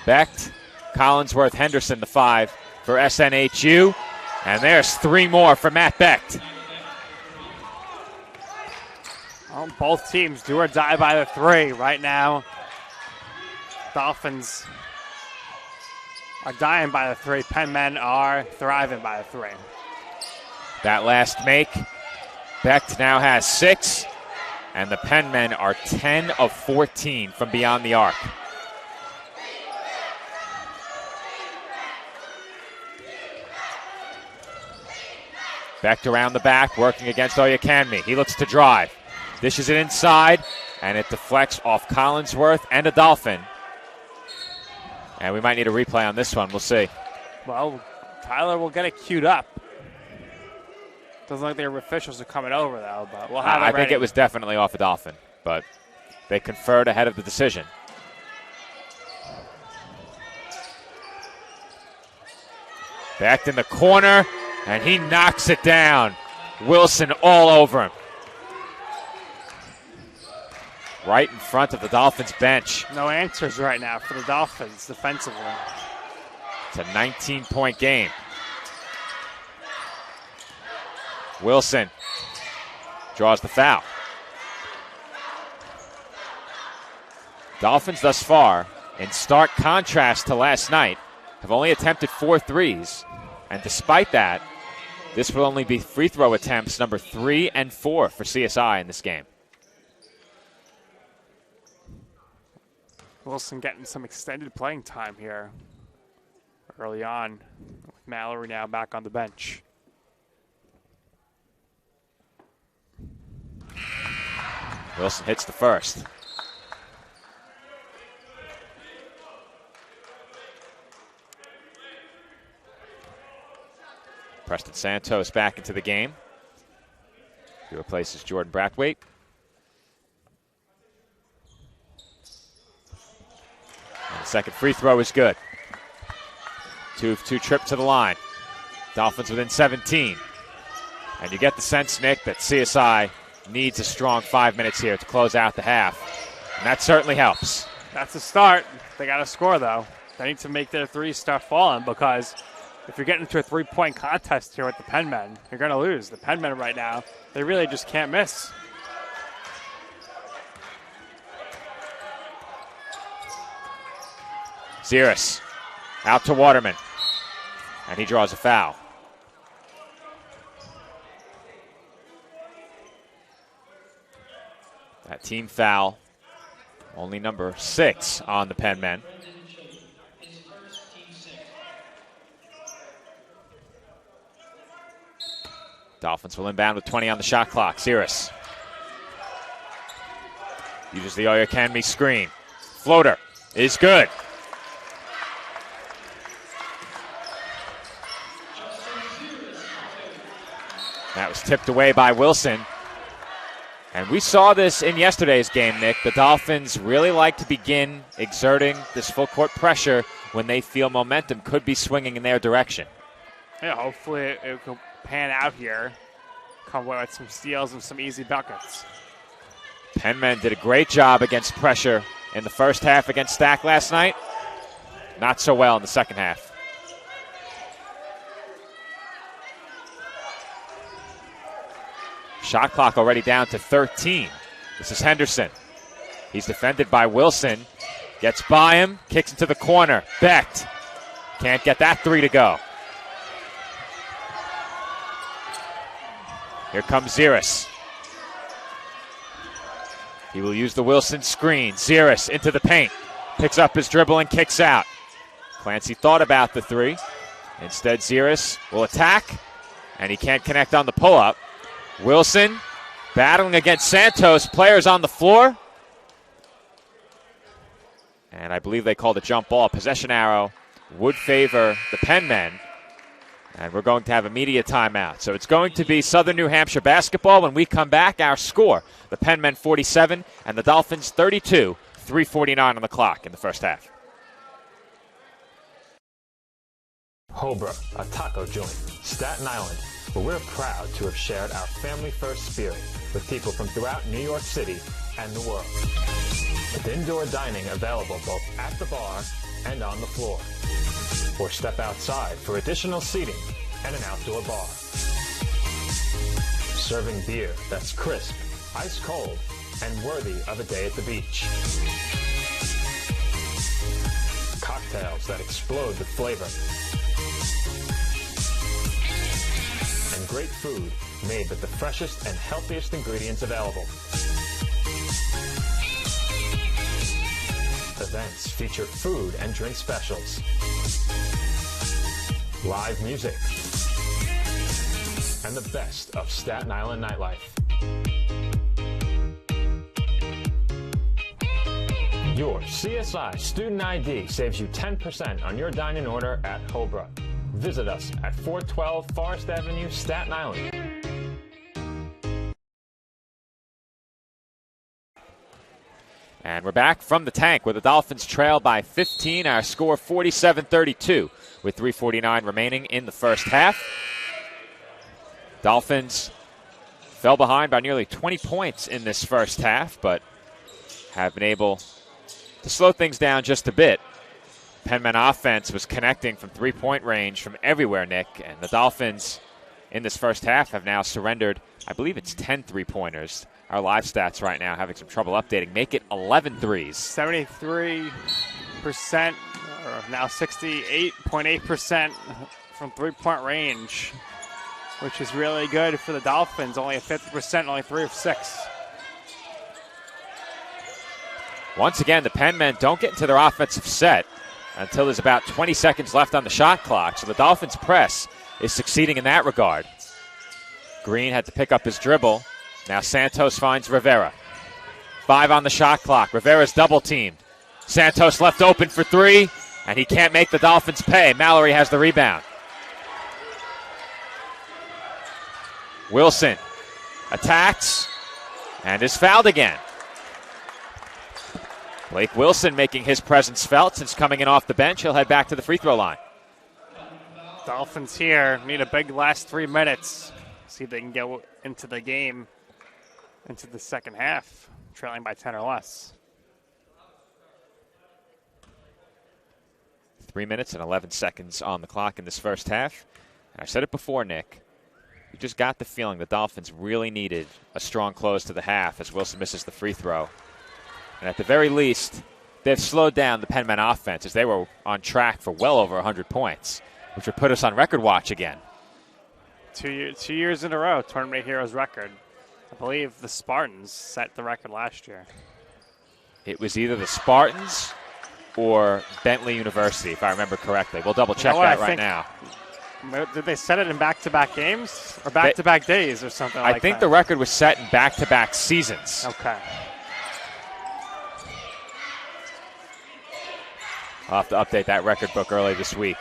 Becht, Collinsworth, Henderson, the 5 for SNHU. And there's 3 more for Matt Becht.
Well, both teams do or die by the 3 right now. Dolphins are dying by the 3. Penn men are thriving by the 3.
That last make, Becht now has 6, and the Penn men are 10 of 14 from beyond the arc. Becht around the back, working against Oyakemi. He looks to drive. Dishes it inside, and it deflects off Collinsworth and a Dolphin. And we might need a replay on this one. We'll see.
Well, Tyler will get it queued up. Doesn't look like their officials are coming over, though, but we'll have it ready.
I think it was definitely off a Dolphin, but they conferred ahead of the decision. Becht in the corner, and he knocks it down. Wilson all over him. Right in front of the Dolphins bench.
No answers right now for the Dolphins defensively.
It's a 19-point game. Wilson draws the foul. Dolphins thus far, in stark contrast to last night, have only attempted 4 threes. And despite that, this will only be free throw attempts number 3 and 4 for CSI in this game.
Wilson getting some extended playing time here early on, with Mallory now back on the bench.
Wilson hits the first. Preston Santos back into the game. He replaces Jordan Brathwaite. And the second free throw is good. 2 of 2 trip to the line. Dolphins within 17. And you get the sense, Nick, that CSI needs a strong 5 minutes here to close out the half. And that certainly helps.
That's a start. They got to score, though. They need to make their threes start falling, because if you're getting into a three-point contest here with the Penmen, you're going to lose. The Penmen right now, they really just can't miss.
Ziris out to Waterman. And he draws a foul. That team foul, only number 6 on the Penmen. Dolphins will inbound with 20 on the shot clock. Ziris uses the Oyo Canby screen. Floater is good. That was tipped away by Wilson. And we saw this in yesterday's game, Nick. The Dolphins really like to begin exerting this full court pressure when they feel momentum could be swinging in their direction.
Yeah, hopefully it will pan out here. Come away with some steals and some easy buckets.
Penmen did a great job against pressure in the first half against Stack last night. Not so well in the second half. Shot clock already down to 13. This is Henderson. He's defended by Wilson. Gets by him, kicks into the corner. Becht can't get that 3 to go. Here comes Ziris. He will use the Wilson screen. Ziris into the paint. Picks up his dribble and kicks out. Clancy thought about the 3. Instead, Ziris will attack, and he can't connect on the pull-up. Wilson battling against Santos. Players on the floor. And I believe they called a jump ball. Possession arrow would favor the Penmen. And we're going to have a media timeout. So it's going to be Southern New Hampshire basketball. When we come back, our score, the Penmen 47 and the Dolphins 32, 3:49 on the clock in the first half.
Hobra, a taco joint, Staten Island, where we're proud to have shared our family-first spirit with people from throughout New York City and the world. With indoor dining available both at the bar and on the floor. Or step outside for additional seating and an outdoor bar. Serving beer that's crisp, ice cold, and worthy of a day at the beach. Cocktails that explode with flavor. And great food made with the freshest and healthiest ingredients available. Events feature food and drink specials. Live music. And the best of Staten Island nightlife. Your CSI Student ID saves you 10% on your dining order at Hobra. Visit us at 412 Forest Avenue, Staten Island.
And we're back from the tank where the Dolphins trail by 15. Our score 47-32 with 3:49 remaining in the first half. Dolphins fell behind by nearly 20 points in this first half, but have been able to slow things down just a bit. Penmen offense was connecting from three-point range from everywhere, Nick, and the Dolphins in this first half have now surrendered, I believe it's 10 three-pointers. Our live stats right now having some trouble updating. Make it 11 threes.
73%, or now 68.8% from three-point range, which is really good for the Dolphins. Only a 50%, only 3 of 6.
Once again, the Penn men don't get into their offensive set until there's about 20 seconds left on the shot clock. So the Dolphins' press is succeeding in that regard. Green had to pick up his dribble. Now Santos finds Rivera. 5 on the shot clock. Rivera's double teamed. Santos left open for 3, and he can't make the Dolphins pay. Mallory has the rebound. Wilson attacks and is fouled again. Blake Wilson making his presence felt since coming in off the bench. He'll head back to the free throw line.
Dolphins here need a big last 3 minutes. See if they can get into the game, into the second half, trailing by 10 or less.
3 minutes and 11 seconds on the clock in this first half. And I said it before, Nick. You just got the feeling the Dolphins really needed a strong close to the half as Wilson misses the free throw. And at the very least, they've slowed down the Penn men offense as they were on track for well over 100 points, which would put us on record watch again.
2 years in a row, Tournament Heroes record. I believe the Spartans set the record last year.
It was either the Spartans or Bentley University, if I remember correctly. We'll double check that right now.
Did they set it in back-to-back games or back-to-back days or something like that?
I think the record was set in back-to-back seasons.
Okay.
I'll have to update that record book early this week.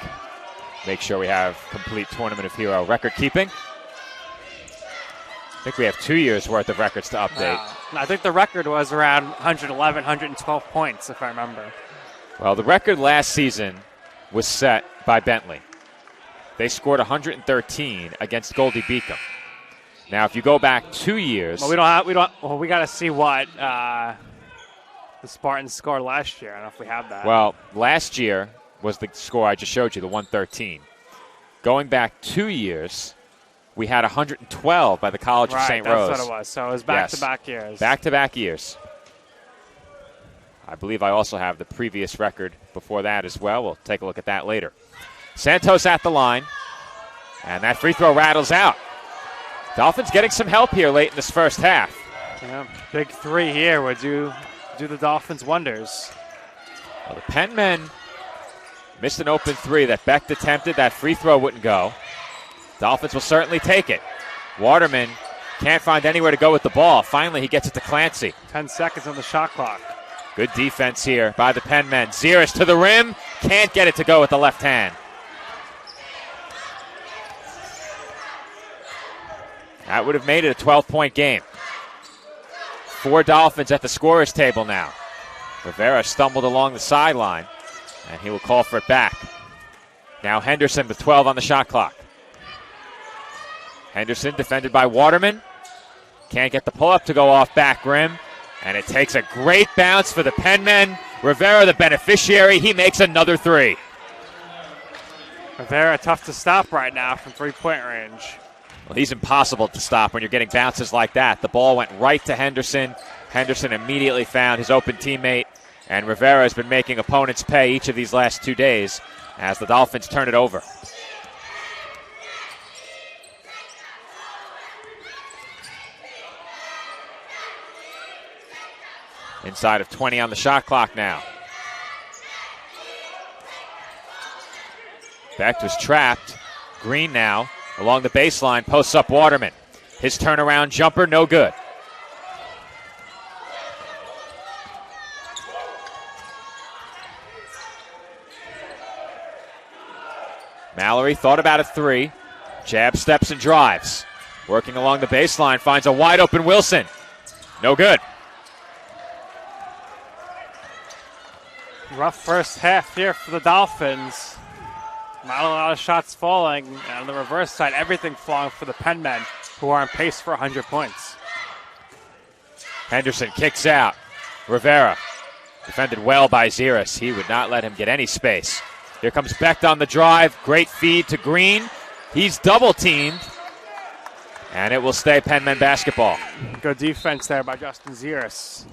Make sure we have complete Tournament of Hero record keeping. I think we have 2 years worth of records to update.
I think the record was around 111, 112 points, if I remember.
Well, the record last season was set by Bentley. They scored 113 against Goldie Beacom. Now, if you go back 2 years,
Well, we got to see what the Spartans scored last year. I don't know if we have that.
Well, last year was the score I just showed you, the 113. Going back 2 years, we had 112 by the College of St. Rose.
That's what it was. So it was back-to-back years.
Back-to-back years. I believe I also have the previous record before that as well. We'll take a look at that later. Santos at the line, and that free throw rattles out. Dolphins getting some help here late in this first half.
Yeah, big 3 here would do the Dolphins wonders.
Well, the Penn men missed an open 3 that Becht attempted. That free throw wouldn't go. Dolphins will certainly take it. Waterman can't find anywhere to go with the ball. Finally, he gets it to Clancy.
10 seconds on the shot clock.
Good defense here by the Penn men. Ziris to the rim. Can't get it to go with the left hand. That would have made it a 12-point game. 4 Dolphins at the scorer's table now. Rivera stumbled along the sideline, and he will call for it back. Now Henderson with 12 on the shot clock. Henderson defended by Waterman. Can't get the pull-up to go off back rim, and it takes a great bounce for the Penn men. Rivera, the beneficiary, he makes another 3.
Rivera tough to stop right now from 3-point range.
Well, he's impossible to stop when you're getting bounces like that. The ball went right to Henderson. Henderson immediately found his open teammate, and Rivera has been making opponents pay each of these last 2 days as the Dolphins turn it over. Inside of 20 on the shot clock now. Becht was trapped. Green now along the baseline, posts up Waterman. His turnaround jumper, no good. Mallory thought about a 3. Jab, steps, and drives. Working along the baseline, finds a wide open Wilson. No good.
Rough first half here for the Dolphins. Not a lot of shots falling. And on the reverse side, everything falling for the Penn men, who are on pace for 100 points.
Henderson kicks out. Rivera defended well by Ziris. He would not let him get any space. Here comes Becht on the drive. Great feed to Green. He's double teamed. And it will stay Penn men basketball.
Good defense there by Justin Ziris.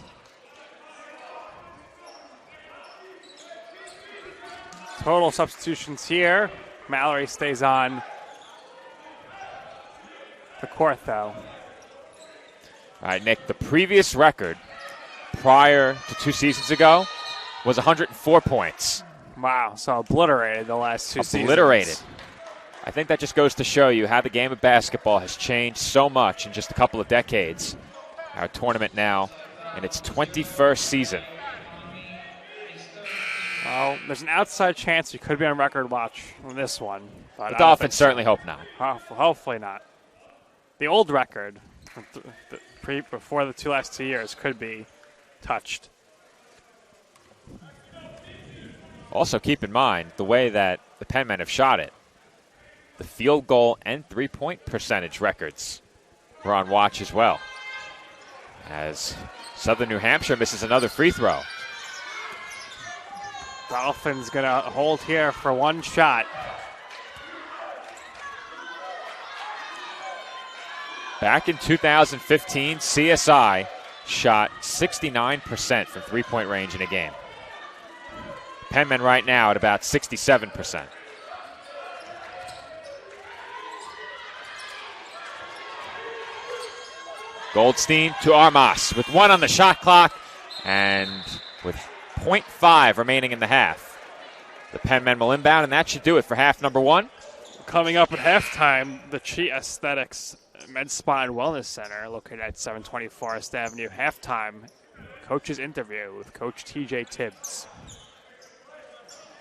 Total substitutions here. Mallory stays on the court, though.
All right, Nick, the previous record, prior to 2 seasons ago was 104 points.
Wow, so obliterated the last 2 seasons.
Obliterated. I think that just goes to show you how the game of basketball has changed so much in just a couple of decades. Our tournament now in its 21st season.
Well, there's an outside chance you could be on record watch on this one. But
The Dolphins certainly hope not.
Hopefully not. The old record from before the last 2 years could be touched.
Also keep in mind the way that the Penmen have shot it. The field goal and three-point percentage records were on watch as well, as Southern New Hampshire misses another free throw.
Dolphins going to hold here for one shot.
Back in 2015, CSI shot 69% from three-point range in a game. Penmen right now at about 67%. Goldstein to Armas with 1 on the shot clock and with 0.5 remaining in the half. The Penmen will inbound, and that should do it for half number 1.
Coming up at halftime, the Chi Aesthetics Med Spa and Wellness Center, located at 720 Forest Avenue. Halftime, coach's interview with Coach TJ Tibbs.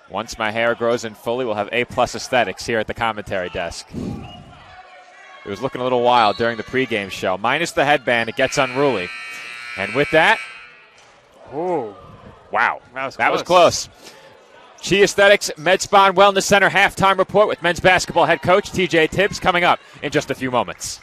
Once my hair grows in fully, we'll have A-plus aesthetics here at the commentary desk. It was looking a little wild during the pregame show. Minus the headband, it gets unruly. And with that,
ooh,
wow,
that was
close. Chi Aesthetics Med Spa and Wellness Center halftime report with men's basketball head coach TJ Tibbs coming up in just a few moments.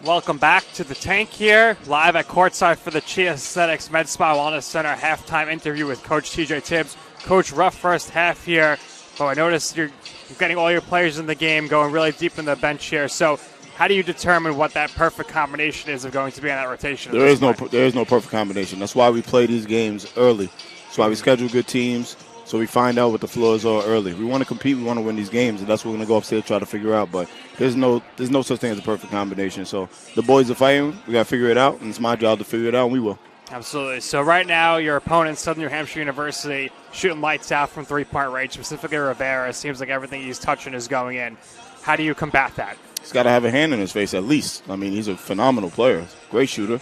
Welcome back to the tank here, live at courtside for the Chi Aesthetics Med Spa Wellness Center halftime interview with Coach TJ Tibbs. Coach, rough first half here, but I noticed you're getting all your players in the game, going really deep in the bench here. So how do you determine what that perfect combination is of going to be on that rotation?
There is no perfect combination. That's why we play these games early. That's why we schedule good teams, so we find out what the floors are early. We want to compete, we want to win these games, and that's what we're going to go upstairs and try to figure out. But there's no such thing as a perfect combination. So the boys are fighting. We got to figure it out, and it's my job to figure it out, and we will.
Absolutely. So right now, your opponent, Southern New Hampshire University, shooting lights out from three-point range, specifically Rivera. Seems like everything he's touching is going in. How do you combat that?
He's got to have a hand in his face at least. I mean, he's a phenomenal player, great shooter,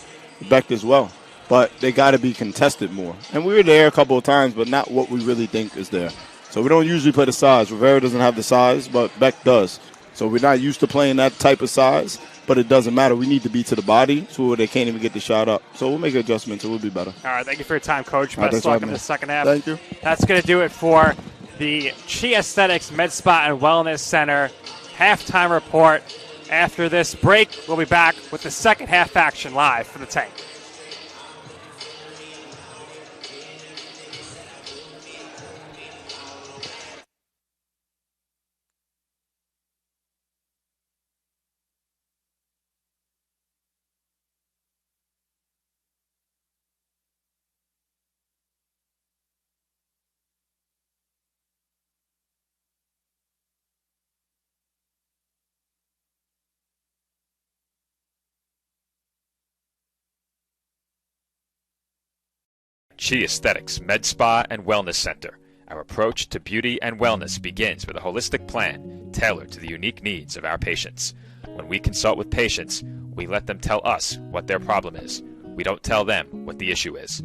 Beck as well. But they got to be contested more. And we were there a couple of times, but not what we really think is there. So we don't usually play the size. Rivera doesn't have the size, but Beck does. So we're not used to playing that type of size, but it doesn't matter. We need to be to the body so they can't even get the shot up. So we'll make adjustments, and we'll be better.
All right, thank you for your time, Coach.
All right,
Best luck in the second half.
Thank you.
That's going to do it for the Chi Aesthetics Med Spa and Wellness Center halftime report. After this break, we'll be back with the second half action live for the tank.
Chi Aesthetics Med Spa and Wellness Center. Our approach to beauty and wellness begins with a holistic plan tailored to the unique needs of our patients. When we consult with patients, we let them tell us what their problem is. We don't tell them what the issue is.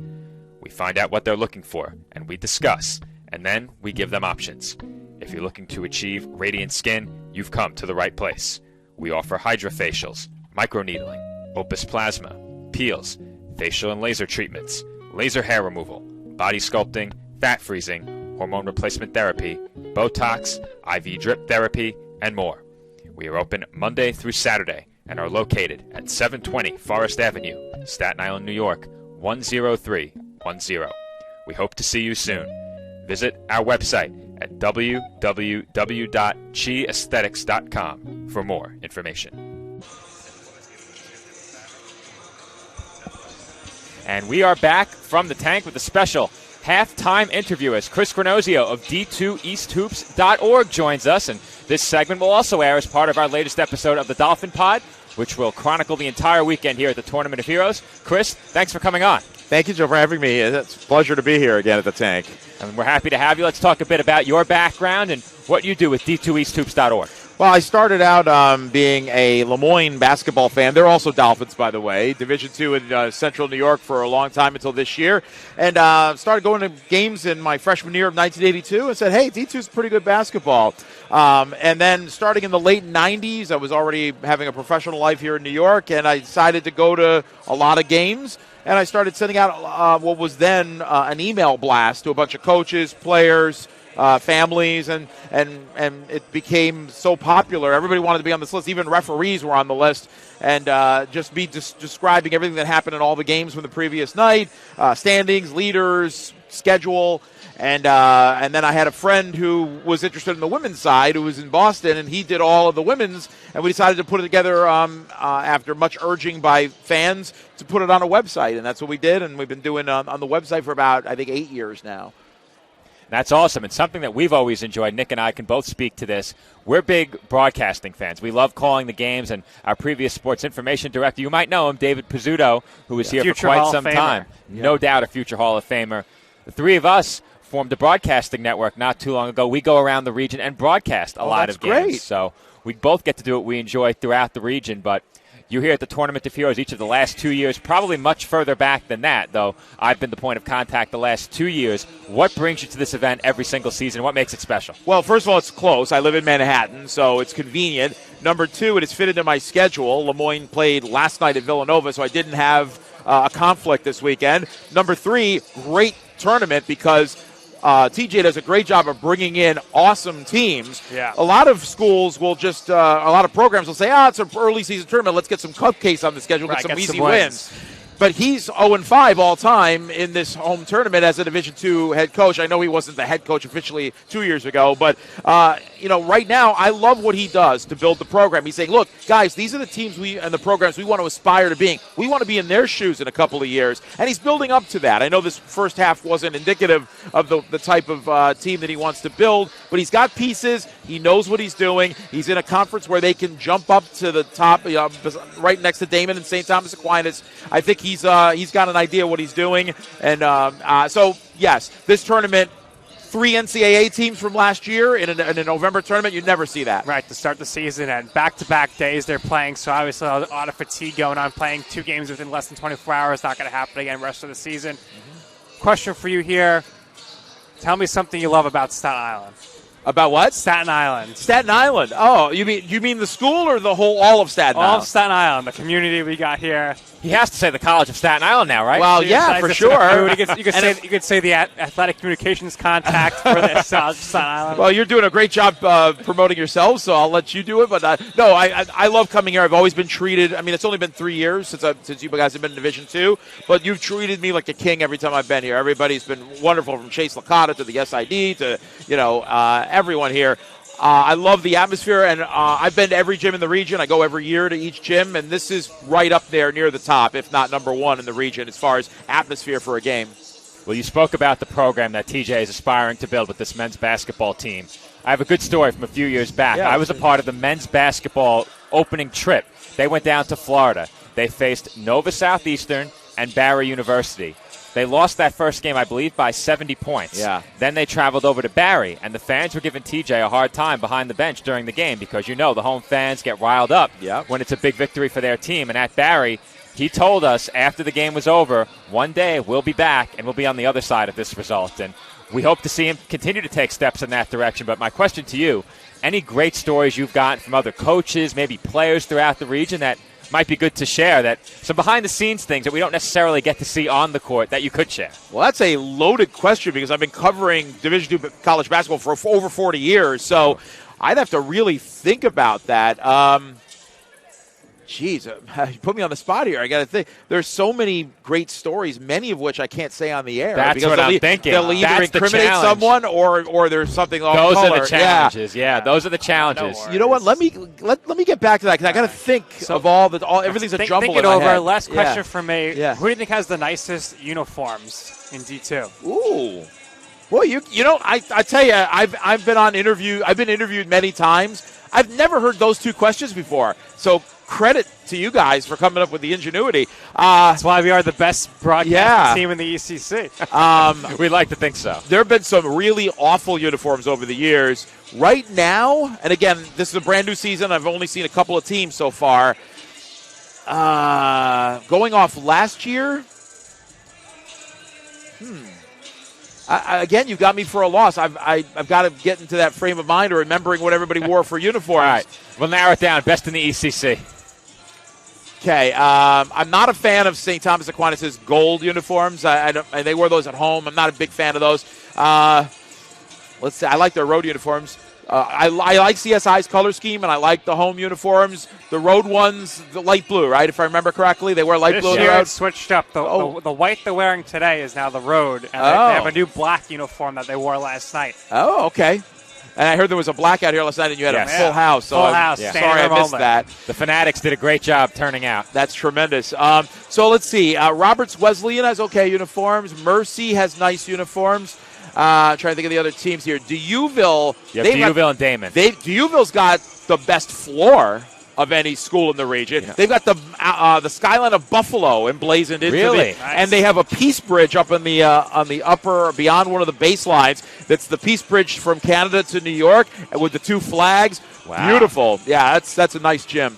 We find out what they're looking for, and we discuss, and then we give them options. If you're looking to achieve radiant skin, you've come to the right place. We offer hydrofacials, microneedling, opus plasma, peels, facial and laser treatments, laser hair removal, body sculpting, fat freezing, hormone replacement therapy, Botox, IV drip therapy, and more. We are open Monday through Saturday and are located at 720 Forest Avenue, Staten Island, New York, 10310. We hope to see you soon. Visit our website at www.chiaesthetics.com for more information. And we are back from the tank with a special halftime interview as Chris Granozio of D2EastHoops.org joins us. And this segment will also air as part of our latest episode of the Dolphin Pod, which will chronicle the entire weekend here at the Tournament of Heroes. Chris, thanks for coming on.
Thank you, Joe, for having me. It's a pleasure to be here again at the tank.
And we're happy to have you. Let's talk a bit about your background and what you do with D2EastHoops.org.
Well, I started out being a Lemoyne basketball fan. They're also Dolphins, by the way. Division II in Central New York for a long time until this year. And started going to games in my freshman year of 1982 and said, hey, D2 is pretty good basketball. And then starting in the late 90s, I was already having a professional life here in New York, and I decided to go to a lot of games. And I started sending out what was then an email blast to a bunch of coaches, players, families, and it became so popular. Everybody wanted to be on this list. Even referees were on the list, and just describing everything that happened in all the games from the previous night, standings, leaders, schedule. And then I had a friend who was interested in the women's side who was in Boston, and he did all of the women's, and we decided to put it together after much urging by fans to put it on a website, and that's what we did, and we've been doing on the website for about, I think, 8 years now.
That's awesome, and something that we've always enjoyed. Nick and I can both speak to this. We're big broadcasting fans. We love calling the games, and our previous sports information director, you might know him, David Pizzuto, who was here for quite some time. Yeah. No doubt a future Hall of Famer. The three of us formed a broadcasting network not too long ago. We go around the region and broadcast a lot of games.
Great.
So we both get to do what we enjoy throughout the region, but you're here at the Tournament of Heroes each of the last 2 years, probably much further back than that, though I've been the point of contact the last 2 years. What brings you to this event every single season? What makes it special?
Well, first of all, it's close. I live in Manhattan, so it's convenient. Number two, it is fitted into my schedule. Lemoyne played last night at Villanova, so I didn't have a conflict this weekend. Number three, great tournament because TJ does a great job of bringing in awesome teams.
Yeah.
A lot of schools will just, a lot of programs will say, it's an early season tournament. Let's get some cupcakes on the schedule, get some easy wins. But he's 0-5 all time in this home tournament as a Division II head coach. I know he wasn't the head coach officially 2 years ago, but right now I love what he does to build the program. He's saying, look, guys, these are the teams and the programs we want to aspire to being. We want to be in their shoes in a couple of years, and he's building up to that. I know this first half wasn't indicative of the type of team that he wants to build, but he's got pieces. He knows what he's doing. He's in a conference where they can jump up to the top, right next to Damon and St. Thomas Aquinas. I think he's got an idea what he's doing, and so yes, this tournament, 3 NCAA teams from last year in a November tournament, you'd never see that.
Right, to start the season and back-to-back days they're playing, so obviously a lot of fatigue going on. Playing 2 games within less than 24 hours, not going to happen again the rest of the season. Mm-hmm. Question for you here: tell me something you love about Staten Island.
About what?
Staten Island.
Staten Island. Oh, you mean the school or all of Staten Island?
All of Staten Island, the community we got here.
He has to say the College of Staten Island now, right?
Well, yeah, for sure.
You could say the athletic communications contact for this Staten Island.
Well, you're doing a great job promoting yourself, so I'll let you do it. But no, I love coming here. I've always been treated. I mean, it's only been 3 years since you guys have been in Division II, but you've treated me like a king every time I've been here. Everybody's been wonderful, from Chase Licata to the SID to everyone here. I love the atmosphere, and I've been to every gym in the region. I go every year to each gym, and this is right up there near the top, if not number one in the region as far as atmosphere for a game.
Well, you spoke about the program that TJ is aspiring to build with this men's basketball team. I have a good story from a few years back.
Yeah,
I was a part of the men's basketball opening trip. They went down to Florida. They faced Nova Southeastern and Barry University. They lost that first game, I believe, by 70 points.
Yeah.
Then they traveled over to Barry, and the fans were giving TJ a hard time behind the bench during the game because, the home fans get riled up when it's a big victory for their team. And at Barry, he told us after the game was over, one day we'll be back and we'll be on the other side of this result. And we hope to see him continue to take steps in that direction. But my question to you, any great stories you've gotten from other coaches, maybe players throughout the region that might be good to share, that some behind-the-scenes things that we don't necessarily get to see on the court that you could share.
Well, that's a loaded question because I've been covering Division II college basketball for over 40 years, so I'd have to really think about that. Geez, you put me on the spot here. I got to think. There's so many great stories, many of which I can't say on the air.
That's
because
what I'm thinking.
They'll either
That's the
incriminate
challenge.
someone or there's something off
Those
color.
are the challenges. Yeah, those are the challenges.
No
You know what? Let me get back to that because I got to think of all everything's a jumble
Think
in
it
my
over.
head.
Last question
Yeah.
for me.
Yeah.
Who do you think has the nicest uniforms in D2?
Ooh. Well, you know, I tell you, I've been interviewed many times. I've never heard those two questions before. So credit to you guys for coming up with the ingenuity.
That's why we are the best broadcasting team in the ECC.
We'd like to think so.
There have been some really awful uniforms over the years. Right now, and again, this is a brand new season. I've only seen a couple of teams so far. Going off last year, again, you got me for a loss. I've got to get into that frame of mind of remembering what everybody wore for uniforms.
All right, we'll narrow it down. Best in the ECC.
Okay, I'm not a fan of St. Thomas Aquinas' gold uniforms. They wear those at home. I'm not a big fan of those. Let's see. I like their road uniforms. I like CSI's color scheme, and I like the home uniforms. The road ones, the light blue, right? If I remember correctly, they wear light
This
blue.
year
road.
it's switched up. The white they're wearing today is now the road, and they have a new black uniform that they wore last night.
Oh, okay. And I heard there was a blackout here last night, and you had
Yes.
a full house. So
Full house.
Yeah.
Standing
sorry I
room
missed
only.
that.
The Fanatics did a great job turning out.
That's tremendous. So let's see. Roberts Wesleyan has okay uniforms. Mercy has nice uniforms. Trying to think of the other teams here. Deauville.
You have Deauville and Damon.
Deauville's got the best floor of any school in the region.
Yeah.
They've got the skyline of Buffalo emblazoned into
Really?
it,
Nice.
and they have a peace bridge up on the upper beyond one of the baselines. That's the peace bridge from Canada to New York with the two flags.
Wow.
Beautiful. Yeah, that's a nice gym.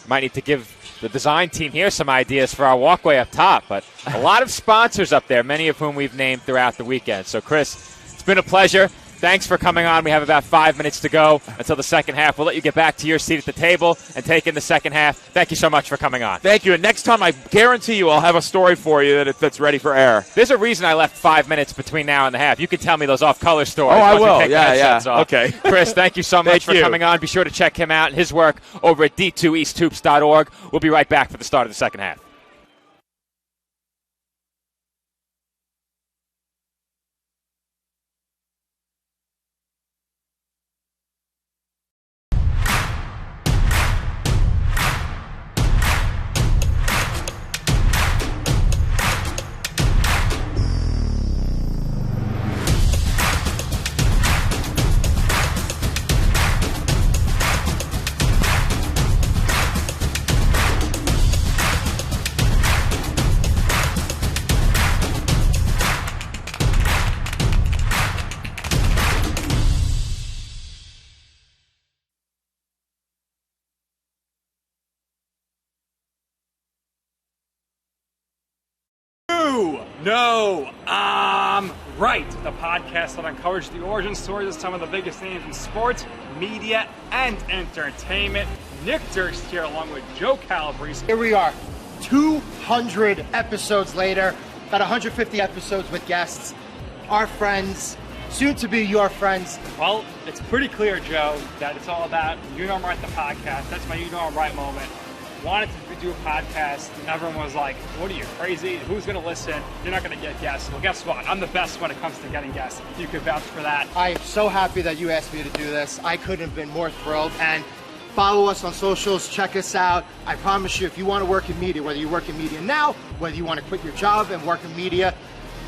Might need to give the design team here some ideas for our walkway up top, but a lot of sponsors up there, many of whom we've named throughout the weekend. So, Chris, it's been a pleasure. Thanks for coming on. We have about 5 minutes to go until the second half. We'll let you get back to your seat at the table and take in the second half. Thank you so much for coming on.
Thank you. And next time, I guarantee you I'll have a story for you that's ready for air.
There's a reason I left 5 minutes between now and the half. You can tell me those off-color stories.
Oh, I
once we
will.
take the
Yeah.
headsets off.
Okay.
Chris, thank you so much
Thank
for
you.
coming on. Be sure to check him out and his work over at d2easthoops.org. We'll be right back for the start of the second half.
No, I'm right. The podcast that uncovers the origin stories of some of the biggest names in sports, media, and entertainment. Nick Durst here along with Joe Calabrese.
Here we are, 200 episodes later, about 150 episodes with guests, our friends, soon to be your friends.
Well, it's pretty clear, Joe, that it's all about You Know I'm Right, the podcast. That's my You Know I'm Right moment. Wanted to do a podcast, and everyone was like, what are you, crazy? Who's going to listen? You're not going to get guests. Well, guess what? I'm the best when it comes to getting guests. You could vouch for that.
I am so happy that you asked me to do this. I couldn't have been more thrilled. And follow us on socials, check us out. I promise you, if you want to work in media, whether you work in media now, whether you want to quit your job and work in media,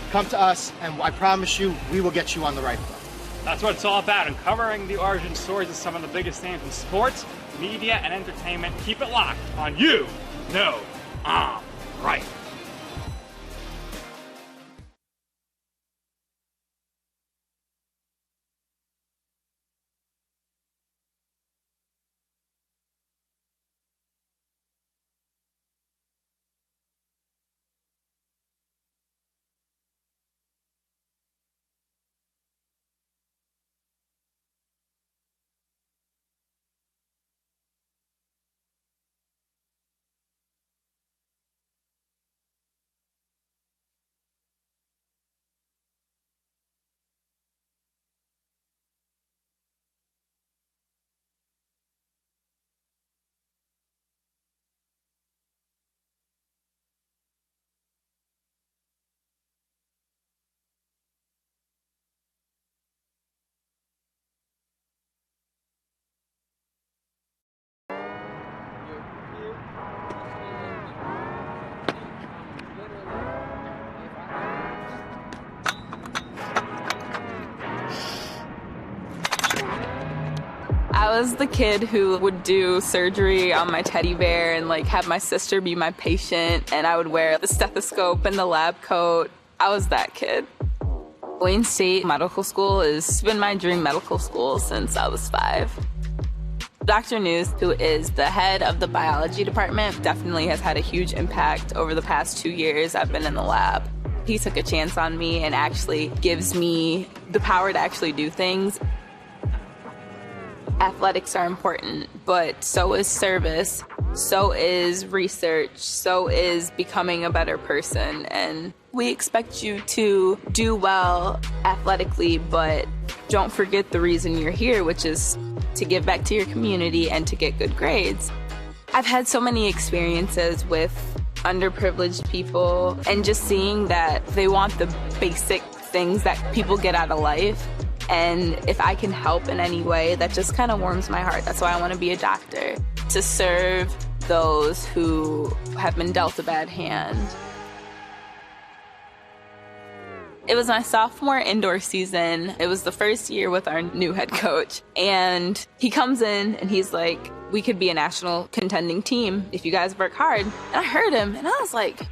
come to us, and I promise you, we will get you on the right foot.
That's what it's all about, uncovering the origin stories of some of the biggest names in sports, media, and entertainment. Keep it locked on You Know I'm Right.
I was the kid who would do surgery on my teddy bear and like have my sister be my patient, and I would wear the stethoscope and the lab coat. I was that kid. Wayne State Medical School has been my dream medical school since I was 5. Dr. News, who is the head of the biology department, definitely has had a huge impact over the past 2 years I've been in the lab. He took a chance on me and actually gives me the power to actually do things. Athletics are important, but so is service, so is research, so is becoming a better person. And we expect you to do well athletically, but don't forget the reason you're here, which is to give back to your community and to get good grades. I've had so many experiences with underprivileged people and just seeing that they want the basic things that people get out of life. And if I can help in any way, that just kind of warms my heart. That's why I want to be a doctor, to serve those who have been dealt a bad hand. It was my sophomore indoor season. It was the first year with our new head coach. And he comes in and he's like, we could be a national contending team if you guys work hard. And I heard him and I was like,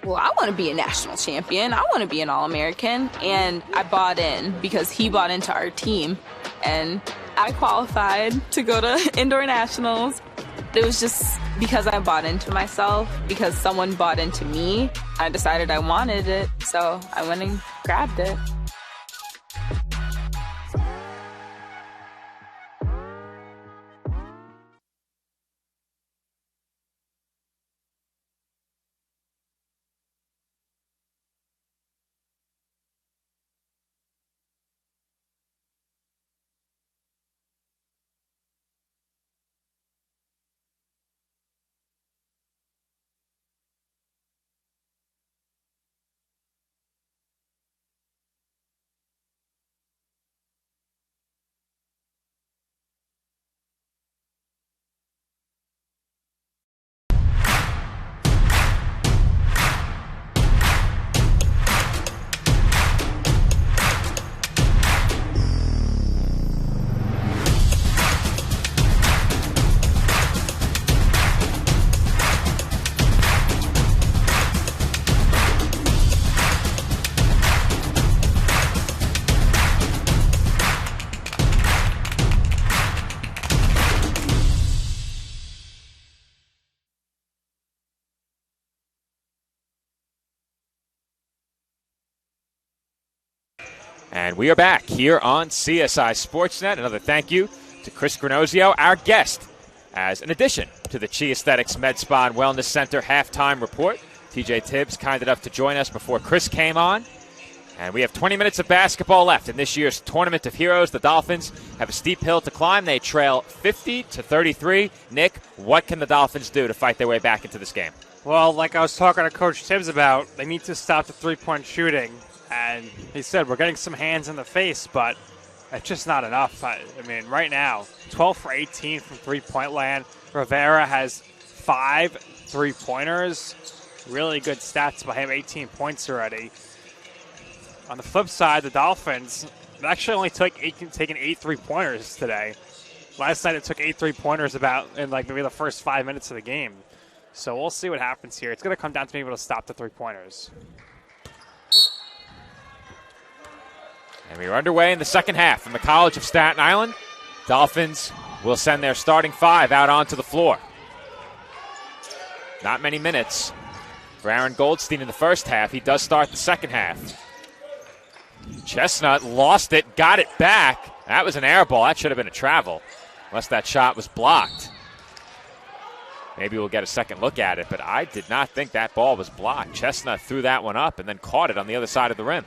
well, I want to be a national champion. I want to be an All-American. And I bought in because he bought into our team. And I qualified to go to indoor nationals. It was just because I bought into myself, because someone bought into me. I decided I wanted it, so I went and grabbed it.
And we are back here on CSI Sportsnet. Another thank you to Chris Granozio, our guest, as an addition to the Chi Aesthetics Med Spa and Wellness Center halftime report. TJ Tibbs kind enough to join us before Chris came on. And we have 20 minutes of basketball left in this year's Tournament of Heroes. The Dolphins have a steep hill to climb. They trail 50-33. Nick, what can the Dolphins do to fight their way back into this game?
Well, like I was talking to Coach Tibbs about, they need to stop the three-point shooting. And he said, we're getting some hands in the face, but it's just not enough. I mean, right now, 12 for 18 from three-point land. Rivera has 5 three-pointers. Really good stats by him, 18 points already. On the flip side, the Dolphins actually only taken 8 three-pointers today. Last night it took 8 three-pointers in like maybe the first 5 minutes of the game. So we'll see what happens here. It's going to come down to being able to stop the three-pointers.
And we are underway in the second half from the College of Staten Island. Dolphins will send their starting 5 out onto the floor. Not many minutes for Aaron Goldstein in the first half. He does start the second half. Chestnut lost it, got it back. That was an air ball. That should have been a travel, unless that shot was blocked. Maybe we'll get a second look at it, but I did not think that ball was blocked. Chestnut threw that one up and then caught it on the other side of the rim.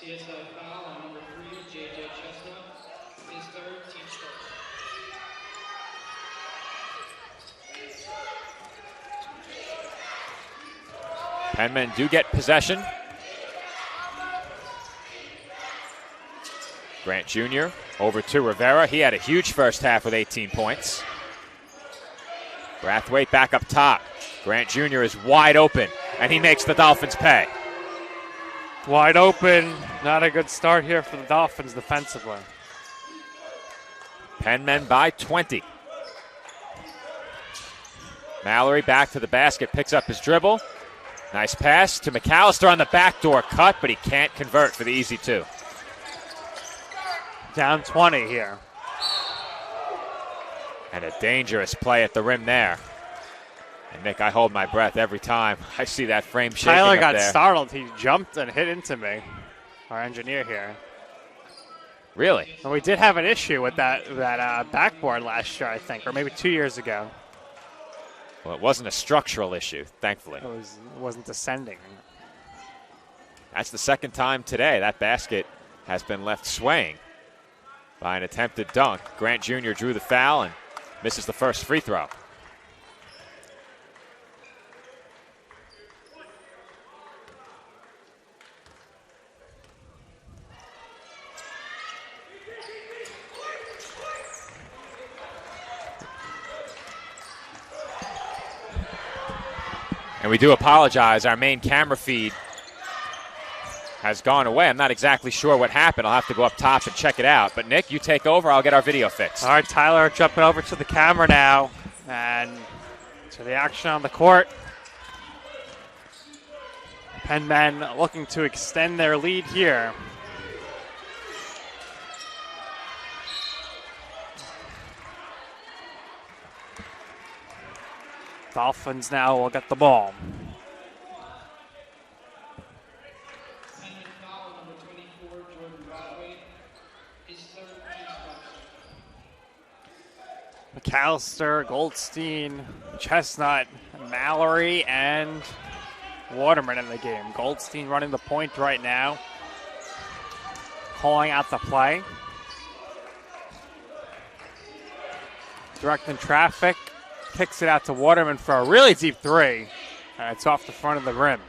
CSI foul on number 3, J.J. Chestnut. His third, team start.
Penmen do get possession. Grant Jr. over to Rivera. He had a huge first half with 18 points. Brathwaite back up top. Grant Jr. is wide open, and he makes the Dolphins pay.
Wide open. Not a good start here for the Dolphins defensively.
Penn men by 20. Mallory back to the basket, picks up his dribble. Nice pass to McAllister on the backdoor cut, but he can't convert for the easy two.
Down 20 here.
And a dangerous play at the rim there. And Nick, I hold my breath every time I see that frame shaking
Tyler
up
got
there.
startled. He jumped and hit into me, our engineer here.
Really?
And we did have an issue with that backboard last year, I think, or maybe 2 years ago.
Well, it wasn't a structural issue, thankfully.
It wasn't descending.
That's the second time today that basket has been left swaying by an attempted dunk. Grant Jr. drew the foul and misses the first free throw. And we do apologize. Our main camera feed has gone away. I'm not exactly sure what happened. I'll have to go up top and check it out. But, Nick, you take over. I'll get our video fixed.
All right, Tyler jumping over to the camera now. And to the action on the court. Penn men looking to extend their lead here. Dolphins now will get the ball. McAllister, Goldstein, Chestnut, Mallory, and Waterman in the game. Goldstein running the point right now, calling out the play. Directing traffic. Kicks it out to Waterman for a really deep three. And it's off the front of the rim.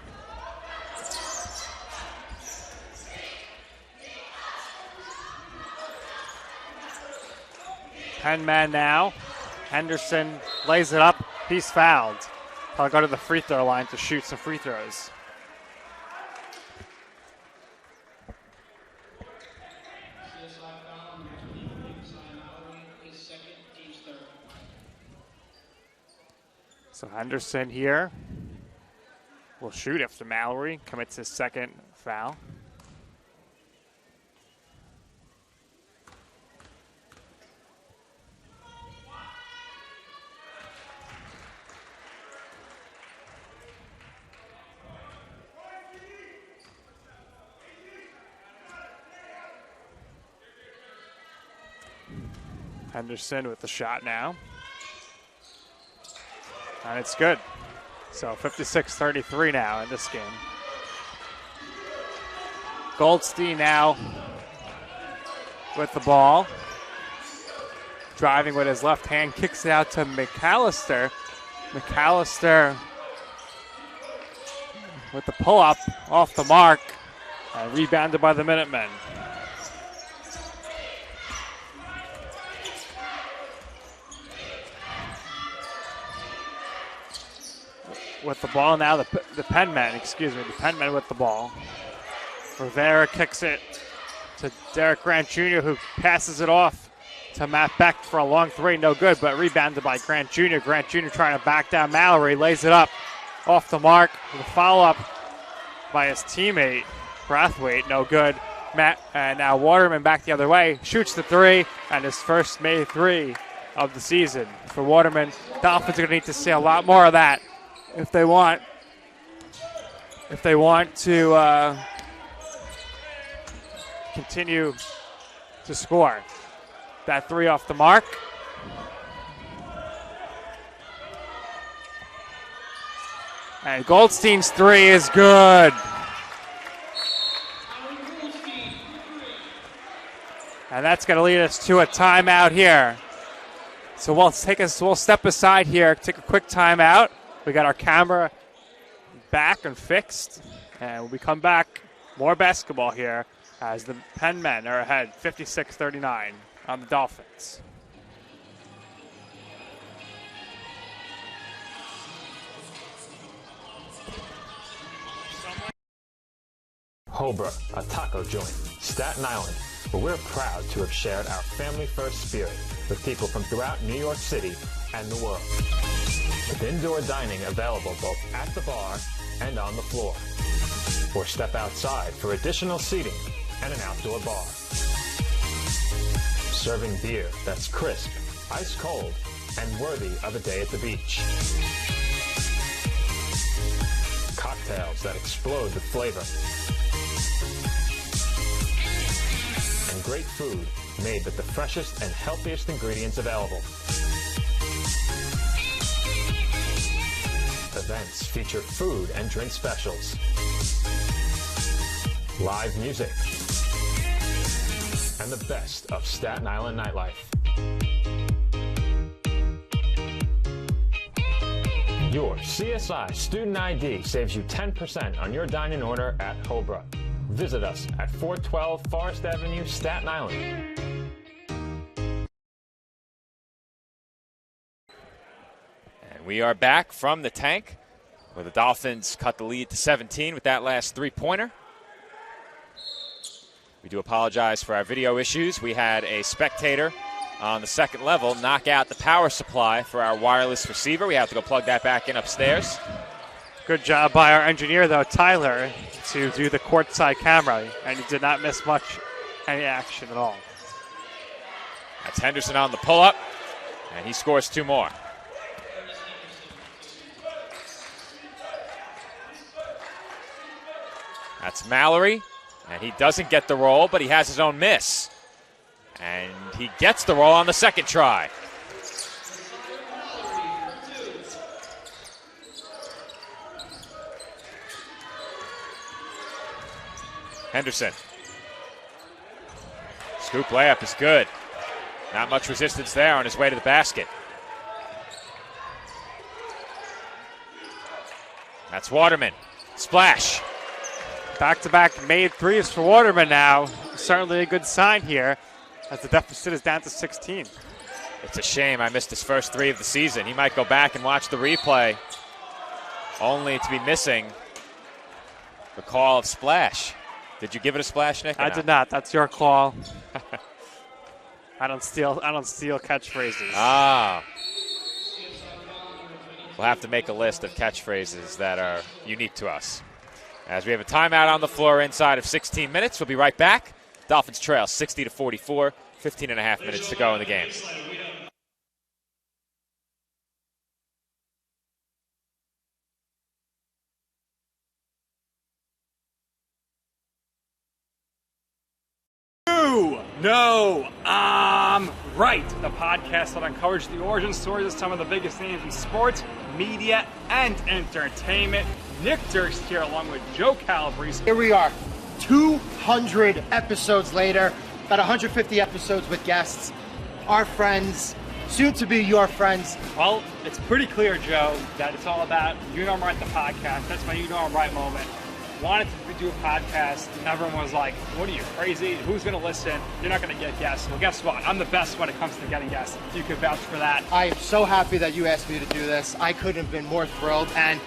Penn man now. Henderson lays it up. He's fouled. He'll go to the free throw line to shoot some free throws. So Henderson here will shoot after Mallory commits his second foul. Henderson with the shot now. And it's good. So 56-33 now in this game. Goldstein now with the ball. Driving with his left hand, kicks it out to McAllister. McAllister with the pull-up off the mark. And rebounded by the Minutemen. With the ball now, the Penn men with the ball. Rivera kicks it to Derek Grant Jr., who passes it off to Matt Beck for a long three. No good, but rebounded by Grant Jr. Grant Jr. trying to back down Mallory, lays it up off the mark. The follow-up by his teammate, Brathwaite, no good. And now Waterman back the other way, shoots the three, and his first made three of the season for Waterman. Dolphins are going to need to see a lot more of that if they want to continue to score. That three off the mark. And Goldstein's three is good. And that's going to lead us to a timeout here. So we'll step aside here, take a quick timeout. We got our camera back and fixed. And when we come back, more basketball here as the Penn men are ahead 56-39 on the Dolphins.
Hobra, a taco joint, Staten Island, where we're proud to have shared our family-first spirit with people from throughout New York City and the world. With indoor dining available both at the bar and on the floor. Or step outside for additional seating and an outdoor bar. Serving beer that's crisp, ice cold, and worthy of a day at the beach. Cocktails that explode with flavor. And great food made with the freshest and healthiest ingredients available. Events feature food and drink specials. Live music. And the best of Staten Island nightlife. Your CSI Student ID saves you 10% on your dining order at Hobra. Visit us at 412 Forest Avenue, Staten Island.
And we are back from the tank where the Dolphins cut the lead to 17 with that last three-pointer. We do apologize for our video issues. We had a spectator on the second level knock out the power supply for our wireless receiver. We have to go plug that back in upstairs.
Good job by our engineer, though, Tyler, to do the courtside camera, and he did not miss any action at all.
That's Henderson on the pull-up, and he scores two more. That's Mallory, and he doesn't get the roll, but he has his own miss. And he gets the roll on the second try. Henderson. Scoop layup is good. Not much resistance there on his way to the basket. That's Waterman. Splash.
Back-to-back made threes for Waterman now. Certainly a good sign here as the deficit is down to 16.
It's a shame I missed his first three of the season. He might go back and watch the replay only to be missing the call of splash. Did you give it a splash, Nick?
I did not. That's your call. I don't steal catchphrases.
Ah. We'll have to make a list of catchphrases that are unique to us. As we have a timeout on the floor inside of 16 minutes, we'll be right back. Dolphins trail 60-44, 15 and a half minutes to go in the game.
No, I'm right. The podcast that uncovers the origin stories of some of the biggest names in sports, media, and entertainment. Nick Durst here along with Joe Calabrese.
Here we are, 200 episodes later, about 150 episodes with guests, our friends, soon to be your friends.
Well, it's pretty clear, Joe, that it's all about You Know I'm Right, the podcast. That's my You Know I'm Right moment. Wanted to do a podcast, and everyone was like, what are you, crazy? Who's going to listen? You're not going to get guests. Well, guess what? I'm the best when it comes to getting guests. You could vouch for that.
I am so happy that you asked me to do this. I couldn't have been more thrilled. And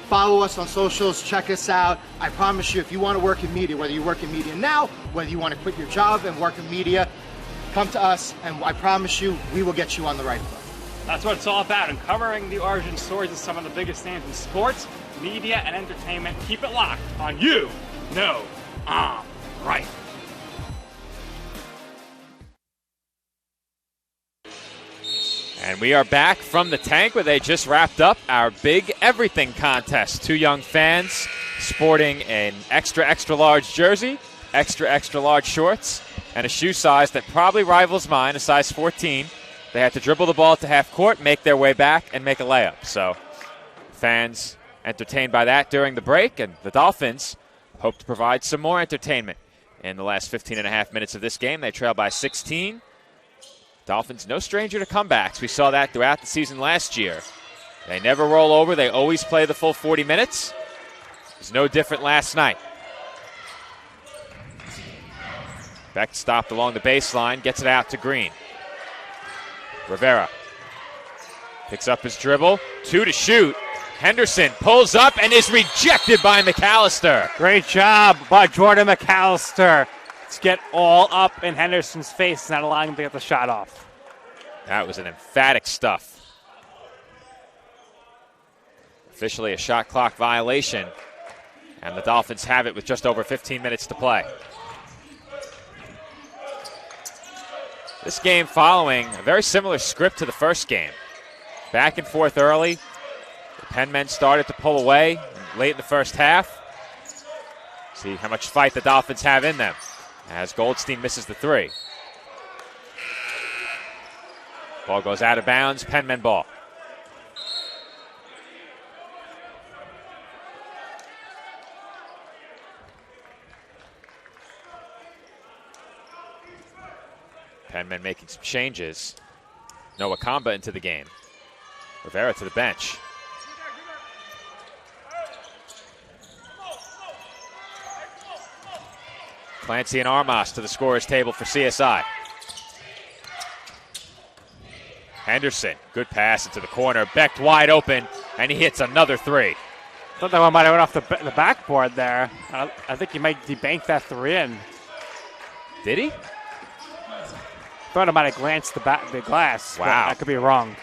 follow us on socials. Check us out. I promise you, if you want to work in media, whether you work in media now, whether you want to quit your job and work in media, come to us, and I promise you, we will get you on the right foot.
That's what it's all about, uncovering the origin stories of some of the biggest names in sports, media, and entertainment. Keep it locked on You Know I'm Right.
And we are back from the tank where they just wrapped up our big everything contest. Two young fans sporting an extra large jersey, extra large shorts, and a shoe size that probably rivals mine, a size 14. They had to dribble the ball to half court, make their way back, and make a layup. So fans entertained by that during the break, and the Dolphins hope to provide some more entertainment in the last 15 and a half minutes of this game. They trail by 16. Dolphins no stranger to comebacks. We saw that throughout the season last year. They never roll over. They always play the full 40 minutes. It was no different last night. Beck stopped along the baseline, gets it out to Green. Rivera picks up his dribble, 2 to shoot, Henderson pulls up and is rejected by McAllister.
Great job by Jordan McAllister to get all up in Henderson's face, not allowing him to get the shot off.
That was an emphatic stuff. Officially a shot clock violation, and the Dolphins have it with just over 15 minutes to play. This game following a very similar script to the first game. Back and forth early. The Penn men started to pull away late in the first half. See how much fight the Dolphins have in them as Goldstein misses the three. Ball goes out of bounds, Penn men ball. Penman making some changes. Noah Kamba into the game. Rivera to the bench. Clancy and Armas to the scorer's table for CSI. Henderson, good pass into the corner. Becht wide open, and he hits another three.
Thought that one might have went off the backboard there. I think he might debank that three in.
Did he?
Thought it might have glanced the glass.
Wow.
That could be wrong.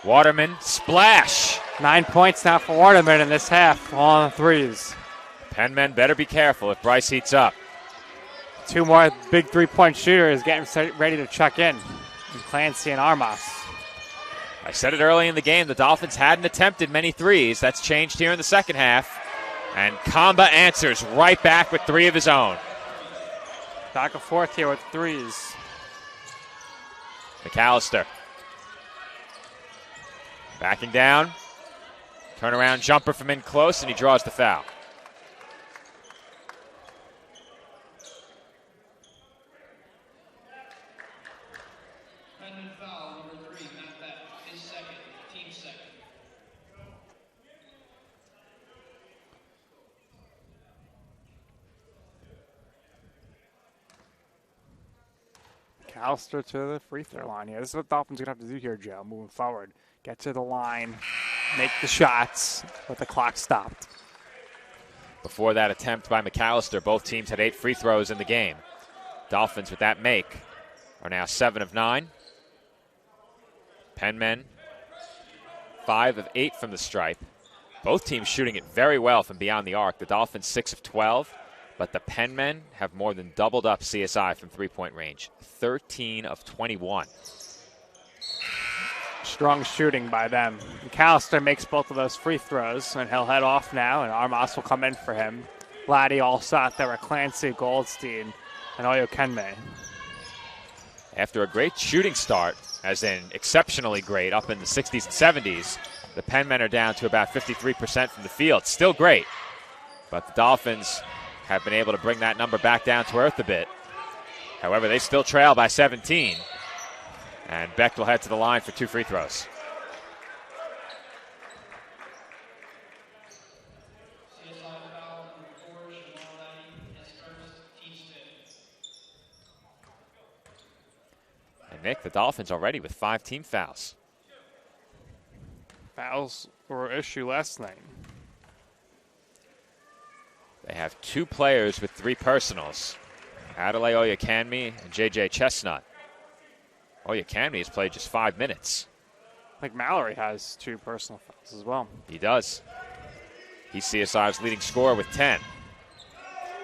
Waterman, splash.
9 points now for Waterman in this half, all on threes.
Penn men better be careful if Bryce heats up.
2 more big three-point shooters getting ready to check in. Clancy and Armas.
I said it early in the game, the Dolphins hadn't attempted many threes. That's changed here in the second half. And Kamba answers right back with 3 of his own.
Back and forth here with threes.
McAllister. Backing down. Turnaround jumper from in close, and he draws the foul.
Penman foul, number 3, Matt Beck, his second, team second.
McAllister to the free throw line here. This is what Dolphins are going to have to do here, Joe, moving forward. Get to the line, make the shots, but the clock stopped.
Before that attempt by McAllister, both teams had 8 free throws in the game. Dolphins, with that make, are now 7 of 9. Penn men, 5 of 8 from the stripe. Both teams shooting it very well from beyond the arc. The Dolphins 6 of 12, but the Penn men have more than doubled up CSI from three-point range, 13 of 21.
Strong shooting by them. McAllister makes both of those free throws, and he'll head off now, and Armas will come in for him. Laddie all set there with Clancy, Goldstein, and Oyo Kenme.
After a great shooting start, as in exceptionally great, up in the 60s and 70s, the Penn men are down to about 53% from the field. Still great, but the Dolphins have been able to bring that number back down to earth a bit. However, they still trail by 17. And Becht will head to the line for 2 free throws.
CSI foul, number 4, Jamal Laddie, his first, team fifth.
And Nick, the Dolphins already with 5 team fouls.
Fouls were an issue last night.
They have 2 players with 3 personals. Adelaide Oyakanmi and J.J. Chestnut. Oyakanmi has played just 5 minutes.
I think Mallory has 2 personal fouls as well.
He does. He's CSI's leading scorer with 10.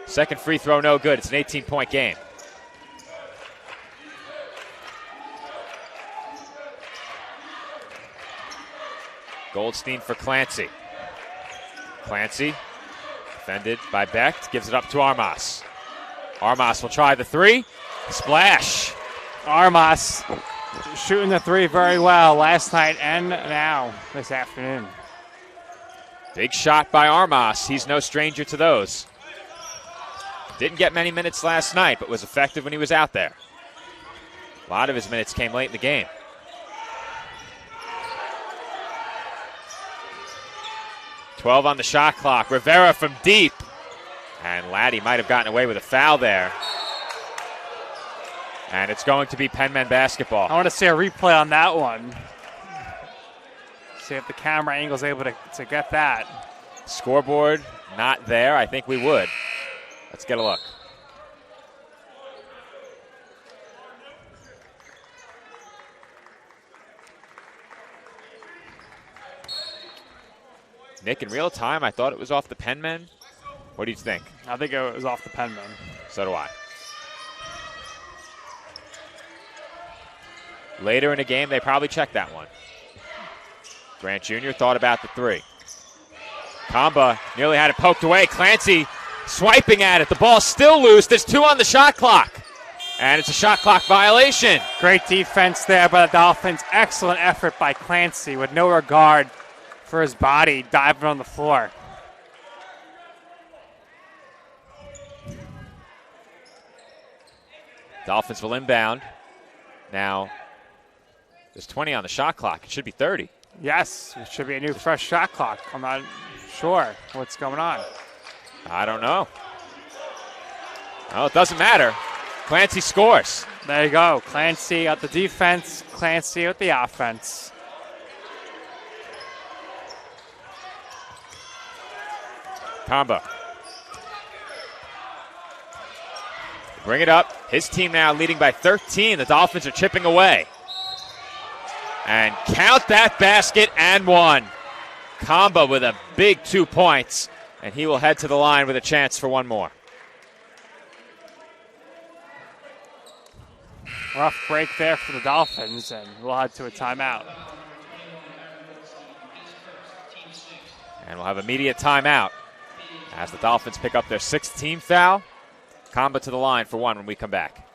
Second free throw, no good. It's an 18-point game. Goldstein for Clancy. Clancy, defended by Becht, gives it up to Armas. Armas will try the 3. Splash.
Armas shooting the 3 very well last night and now this afternoon.
Big shot by Armas. He's no stranger to those. Didn't get many minutes last night, but was effective when he was out there. A lot of his minutes came late in the game. .12 on the shot clock. Rivera from deep. And Laddie might have gotten away with a foul there. And it's going to be Penn men basketball.
I want to see a replay on that one. See if the camera angle is able to get that.
Scoreboard not there. I think we would. Let's get a look. Nick, in real time, I thought it was off the Penmen. What do you think?
I think it was off the Penmen.
So do I. Later in the game, they probably checked that one. Grant Jr. thought about the three. Kamba nearly had it poked away. Clancy swiping at it. The ball's still loose. There's 2 on the shot clock. And it's a shot clock violation.
Great defense there by the Dolphins. Excellent effort by Clancy with no regard for his body, diving on the floor.
Dolphins will inbound. Now, there's 20 on the shot clock. It should be 30.
Yes, it should be a new fresh shot clock. I'm not sure what's going on.
I don't know. Well, it doesn't matter. Clancy scores.
There you go. Clancy at the defense, Clancy at the offense.
Kamba. Bring it up. His team now leading by 13. The Dolphins are chipping away. And count that basket and one. Kamba with a big 2 points. And he will head to the line with a chance for one more.
Rough break there for the Dolphins, and we'll head to a timeout.
And we'll have immediate timeout as the Dolphins pick up their 6th team foul. Kamba to the line for one when we come back.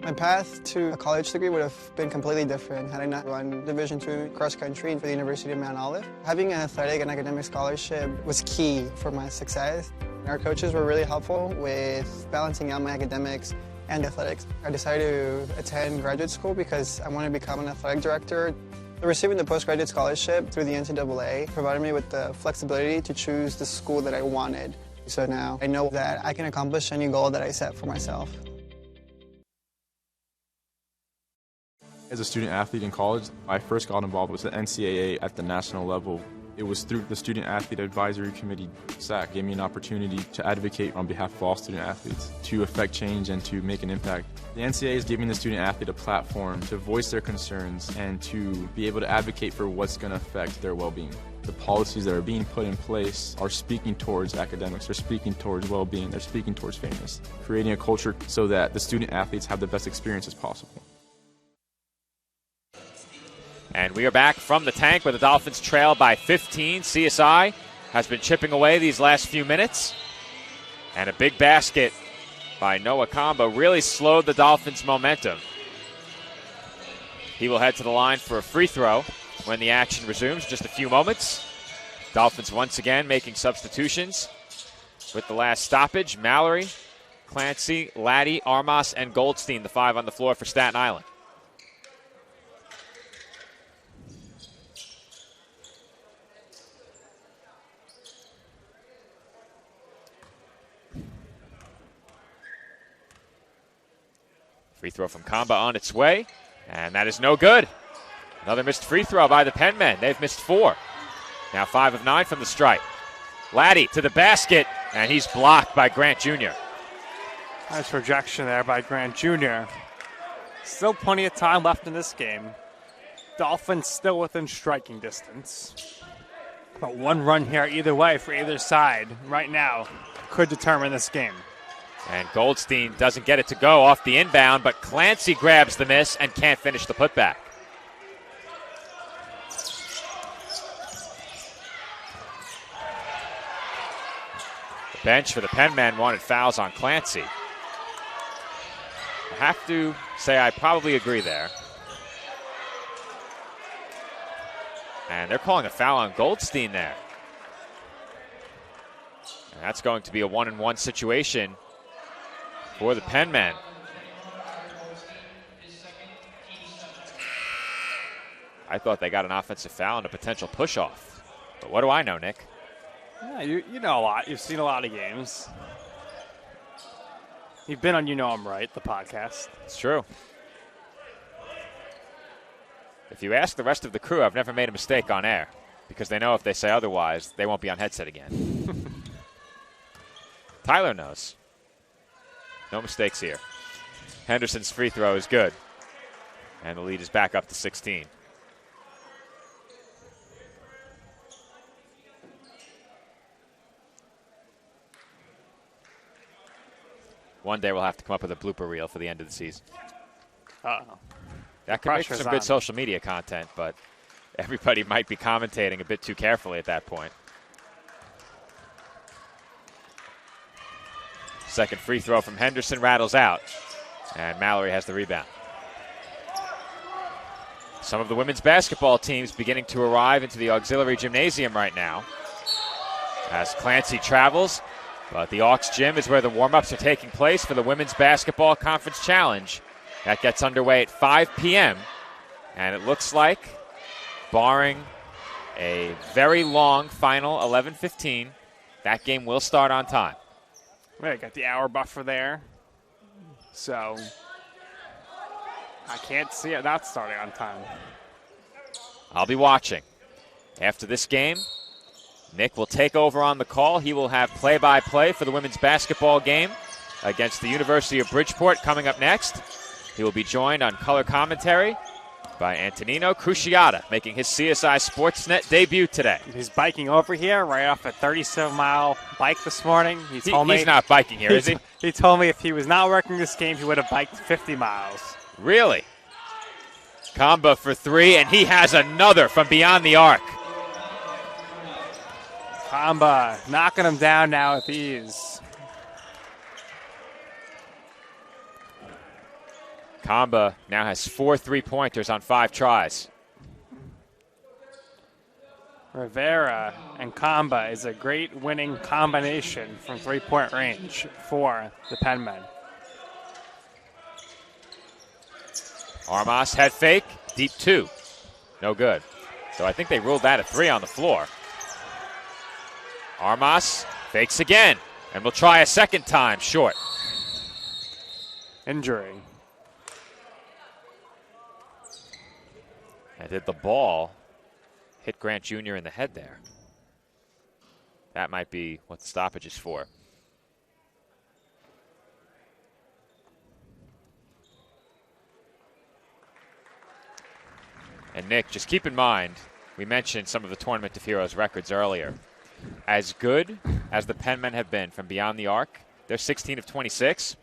My path to a college degree would have been completely different had I not run Division II cross country for the University of Mount Olive. Having an athletic and academic scholarship was key for my success. Our coaches were really helpful with balancing out my academics and athletics. I decided to attend graduate school because I wanted to become an athletic director. Receiving the postgraduate scholarship through the NCAA provided me with the flexibility to choose the school that I wanted. So now I know that I can accomplish any goal that I set for myself.
As a student athlete in college, I first got involved with the NCAA at the national level. It was through the Student Athlete Advisory Committee, SAC, gave me an opportunity to advocate on behalf of all student athletes, to affect change and to make an impact. The NCAA is giving the student athlete a platform to voice their concerns and to be able to advocate for what's going to affect their well-being. The policies that are being put in place are speaking towards academics, they're speaking towards well-being, they're speaking towards fairness, creating a culture so that the student athletes have the best experiences possible.
And we are back from the tank where the Dolphins trail by 15. CSI has been chipping away these last few minutes. And a big basket by Noah Kamba really slowed the Dolphins' momentum. He will head to the line for a free throw when the action resumes, just a few moments. Dolphins once again making substitutions with the last stoppage. Mallory, Clancy, Laddie, Armas, and Goldstein, the 5 on the floor for Staten Island. Free throw from Kamba on its way, and that is no good. Another missed free throw by the Penmen. They've missed 4. Now 5 of 9 from the stripe. Laddie to the basket, and he's blocked by Grant Jr.
Nice rejection there by Grant Jr. Still plenty of time left in this game. Dolphins still within striking distance. But one run here either way for either side right now could determine this game.
And Goldstein doesn't get it to go off the inbound, but Clancy grabs the miss and can't finish the putback. The bench for the Penmen wanted fouls on Clancy. I have to say I probably agree there. And they're calling a foul on Goldstein there. And that's going to be a 1-and-1 situation for the Penmen. I thought they got an offensive foul and a potential push-off. But what do I know, Nick?
Yeah, you know a lot. You've seen a lot of games. You've been on You Know I'm Right, the podcast.
It's true. If you ask the rest of the crew, I've never made a mistake on air because they know if they say otherwise, they won't be on headset again. Tyler knows. No mistakes here. Henderson's free throw is good. And the lead is back up to 16. One day we'll have to come up with a blooper reel for the end of the season.
Uh-oh.
That could make for some good social media content, but everybody might be commentating a bit too carefully at that point. Second free throw from Henderson rattles out, and Mallory has the rebound. Some of the women's basketball teams beginning to arrive into the auxiliary gymnasium right now as Clancy travels, but the Auks gym is where the warm-ups are taking place for the Women's Basketball Conference Challenge. That gets underway at 5 p.m., and it looks like, barring a very long final 11:15, that game will start on time.
Well, got the hour buffer there, so I can't see it not starting on time.
I'll be watching. After this game, Nick will take over on the call. He will have play-by-play for the women's basketball game against the University of Bridgeport coming up next. He will be joined on color commentary by Antonino Cruciata, making his CSI Sportsnet debut today.
He's biking over here right off a 37-mile bike this morning.
He's not biking here, is he?
He told me if he was not working this game, he would have biked 50 miles.
Really? Kamba for three, and he has another from beyond the arc.
Kamba knocking him down now with ease.
Kamba now has 4 3-pointers on 5 tries.
Rivera and Kamba is a great winning combination from three-point range for the Penmen.
Armas head fake, deep 2. No good. So I think they ruled that a 3 on the floor. Armas fakes again, and will try a second time, short.
Injury.
And did the ball hit Grant Jr. in the head there? That might be what the stoppage is for. And Nick, just keep in mind, we mentioned some of the Tournament of Heroes records earlier. As good as the Penmen have been from beyond the arc, they're 16 of 26.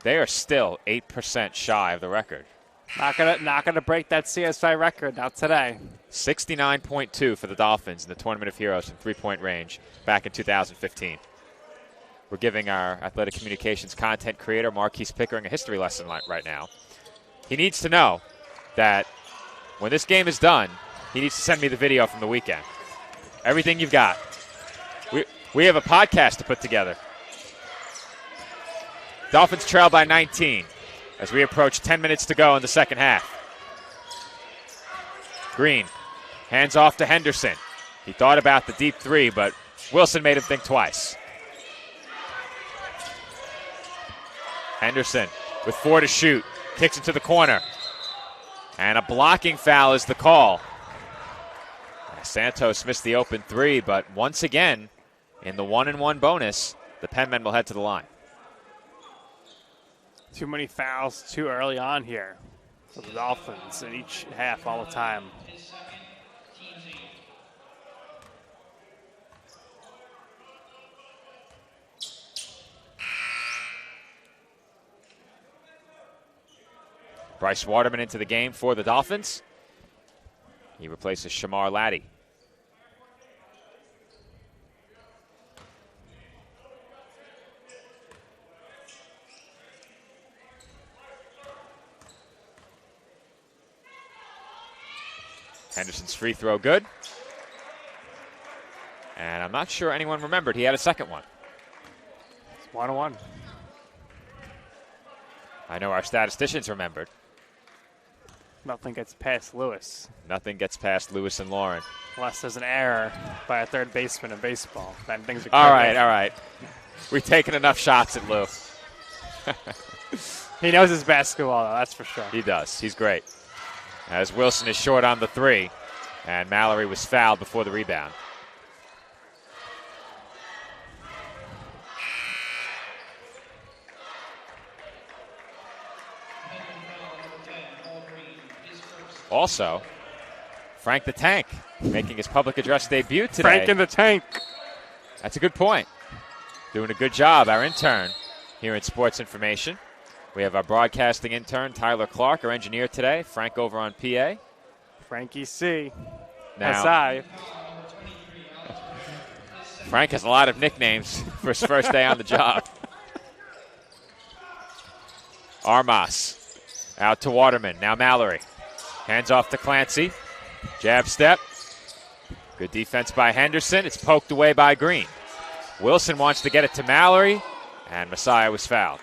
They are still 8% shy of the record.
Not gonna break that CSI record, not today.
69.2 for the Dolphins in the Tournament of Heroes from three-point range back in 2015. We're giving our athletic communications content creator, Marquise Pickering, a history lesson right now. He needs to know that when this game is done, he needs to send me the video from the weekend. Everything you've got. We have a podcast to put together. Dolphins trail by 19 as we approach 10 minutes to go in the second half. Green hands off to Henderson. He thought about the deep 3, but Wilson made him think twice. Henderson with 4 to shoot. Kicks into the corner. And a blocking foul is the call. Santos missed the open 3, but once again, in the 1-and-1 bonus, the Penmen will head to the line.
Too many fouls too early on here for the Dolphins in each half all the time.
Bryce Waterman into the game for the Dolphins. He replaces Shamar Laddie. Henderson's free throw good. And I'm not sure anyone remembered he had a second one.
It's 1-1.
I know our statisticians remembered.
Nothing gets past Lewis.
Nothing gets past Lewis and Lauren.
Unless there's an error by a third baseman in baseball. Then things are
All right. We've taken enough shots at Lou.
He knows his basketball, though, that's for sure.
He does. He's great. As Wilson is short on the 3, and Mallory was fouled before the rebound. Also, Frank the Tank making his public address debut today.
Frank in the Tank.
That's a good point. Doing a good job, our intern here in Sports Information. We have our broadcasting intern, Tyler Clark, our engineer today. Frank over on PA.
Frankie C.
Now,
SI.
Frank has a lot of nicknames for his first day on the job. Armas out to Waterman. Now Mallory. Hands off to Clancy. Jab step. Good defense by Henderson. It's poked away by Green. Wilson wants to get it to Mallory, and Messiah was fouled.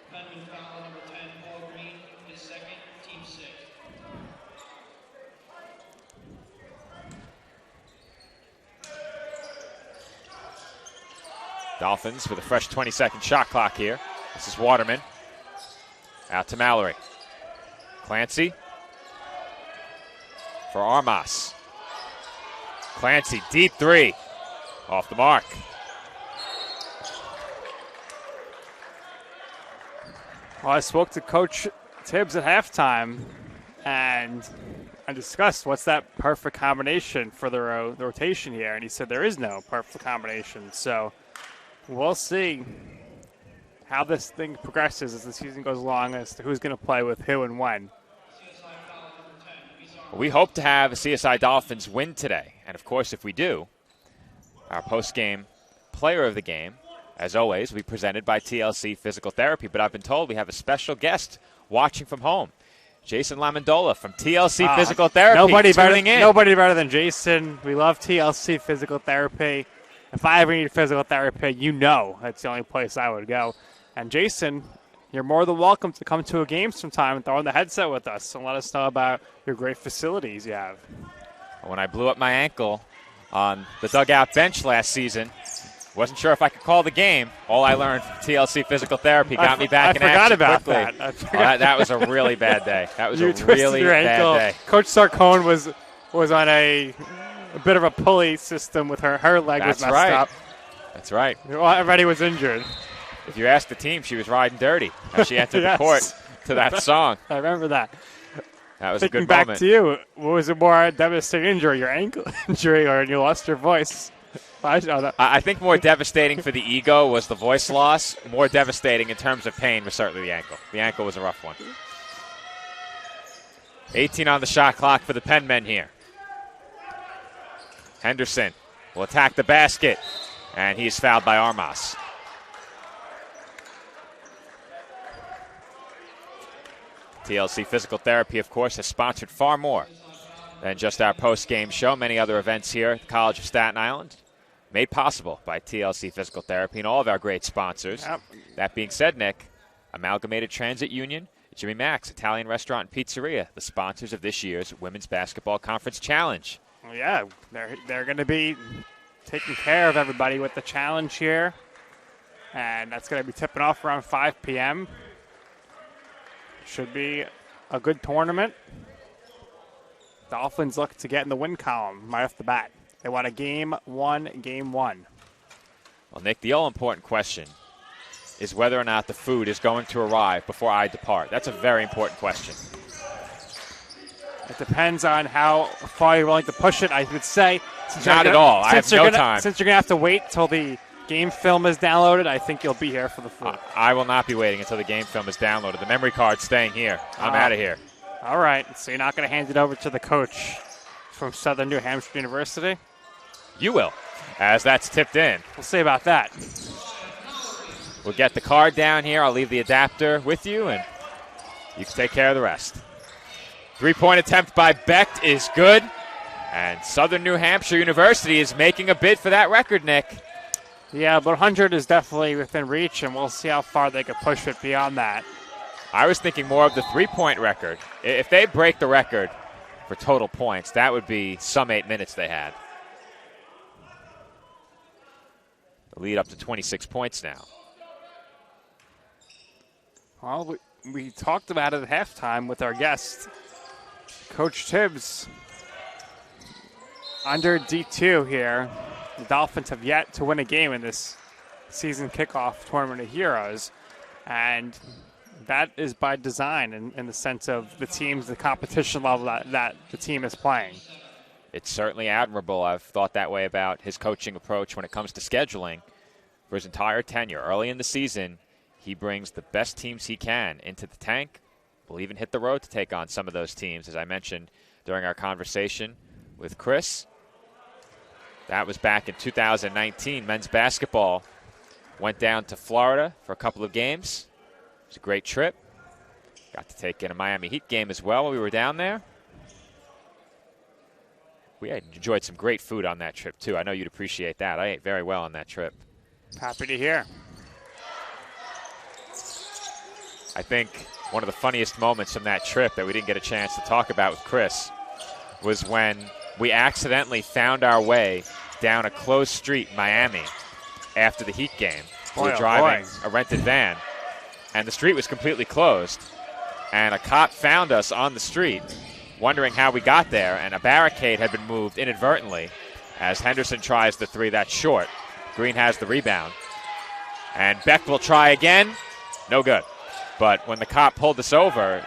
Foul number 10, Paul Green, his second, team 6.
Dolphins with a fresh 20-second shot clock here. This is Waterman. Out to Mallory. Clancy for Armas. Clancy, deep 3. Off the mark.
Well, I spoke to Coach Tibbs at halftime, and I discussed what's that perfect combination for the rotation here, and he said there is no perfect combination. So we'll see how this thing progresses as the season goes along as to who's going to play with who and when.
We hope to have a CSI Dolphins win today. And, of course, if we do, our post-game player of the game, as always, will be presented by TLC Physical Therapy. But I've been told we have a special guest watching from home, Jason Lamondola from TLC Physical Therapy.
Nobody better than Jason. We love TLC Physical Therapy. If I ever need physical therapy, you know that's the only place I would go. And Jason, you're more than welcome to come to a game sometime and throw on the headset with us and let us know about your great facilities you have.
When I blew up my ankle on the dugout bench last season, wasn't sure if I could call the game. All I learned from TLC Physical Therapy got me back in action quickly.
I forgot about that.
That was a really bad day. That was
you
a really
your
bad
ankle.
day.
Coach Sarcone was on a bit of a pulley system with her leg was messed up.
That's right.
Everybody was injured.
If you ask the team, she was riding dirty as she entered the court to that song.
I remember that.
That was
Thinking
a good
back
moment.
to you, what was a more devastating injury, your ankle injury or you lost your voice?
I think more devastating for the ego was the voice loss. More devastating in terms of pain was certainly the ankle. The ankle was a rough one. 18 on the shot clock for the Penn men here. Henderson will attack the basket, and he's fouled by Armas. TLC Physical Therapy, of course, has sponsored far more than just our post-game show. Many other events here at the College of Staten Island made possible by TLC Physical Therapy and all of our great sponsors.
Yep.
That being said, Nick, Amalgamated Transit Union, Jimmy Mac's Italian Restaurant and Pizzeria, the sponsors of this year's Women's Basketball Conference Challenge.
Well, yeah, they're going to be taking care of everybody with the challenge here, and that's going to be tipping off around 5 p.m. Should be a good tournament. Dolphins look to get in the win column right off the bat. They want a game one.
Well, Nick, the all-important question is whether or not the food is going to arrive before I depart. That's a very important question.
It depends on how far you're willing to push it, I would say.
Not at all. I have no time.
Since you're going to have to wait till the game film is downloaded, I think you'll be here for the food.
I will not be waiting until the game film is downloaded. The memory card's staying here. I'm out of here.
All right. So you're not going to hand it over to the coach from Southern New Hampshire University?
You will, as that's tipped in.
We'll see about that.
We'll get the card down here. I'll leave the adapter with you, and you can take care of the rest. Three-point attempt by Becht is good. And Southern New Hampshire University is making a bid for that record, Nick.
Yeah, but 100 is definitely within reach, and we'll see how far they can push it beyond that.
I was thinking more of the three-point record. If they break the record for total points, that would be some 8 minutes they had. The lead up to 26 points now.
Well, we talked about it at halftime with our guest, Coach Tibbs. Under D2 here, the Dolphins have yet to win a game in this season kickoff Tournament of Heroes, and that is by design in the sense of the competition level that the team is playing.
It's certainly admirable. I've thought that way about his coaching approach when it comes to scheduling for his entire tenure. Early in the season, he brings the best teams he can into the tank. Will even hit the road to take on some of those teams, as I mentioned during our conversation with Chris. That was back in 2019. Men's basketball went down to Florida for a couple of games. It was a great trip. Got to take in a Miami Heat game as well while we were down there. We had enjoyed some great food on that trip, too. I know you'd appreciate that. I ate very well on that trip.
Happy to hear.
I think one of the funniest moments from that trip that we didn't get a chance to talk about with Chris was when we accidentally found our way down a closed street in Miami after the Heat game. We were driving a rented van, and the street was completely closed. And a cop found us on the street, wondering how we got there, and a barricade had been moved inadvertently as Henderson tries the three. That's short. Green has the rebound. And Beck will try again. No good. But when the cop pulled us over,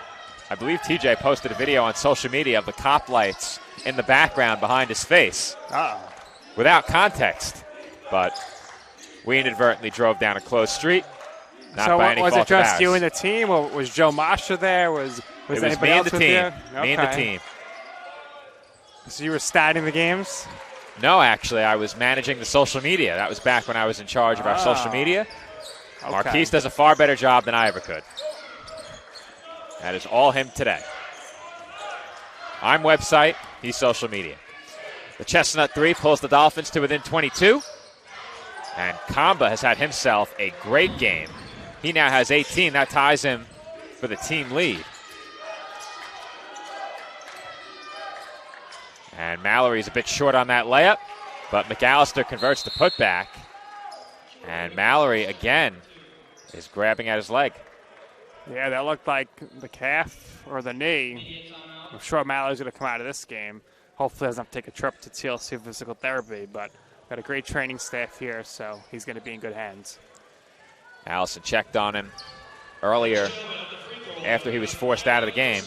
I believe TJ posted a video on social media of the cop lights in the background behind his face. Without context. But we inadvertently drove down a closed street. Not
so
by any
was
fault
it just
of ours.
you and the team, or was Joe Masha there? Was
it was
anybody
me and
else
the
with
team.
you?
Me and the
Okay.
team.
So you were statting the games?
No, actually, I was managing the social media. That was back when I was in charge of our social media.
Okay.
Marquise does a far better job than I ever could. That is all him today. I'm website, he's social media. The Chestnut three pulls the Dolphins to within 22. And Kamba has had himself a great game. He now has 18. That ties him for the team lead. And Mallory's a bit short on that layup, but McAllister converts the putback. And Mallory, again, is grabbing at his leg.
Yeah, that looked like the calf or the knee. I'm sure Mallory's going to come out of this game. Hopefully doesn't have to take a trip to TLC physical therapy, but got a great training staff here, so he's going to be in good hands.
Allison checked on him earlier after he was forced out of the game.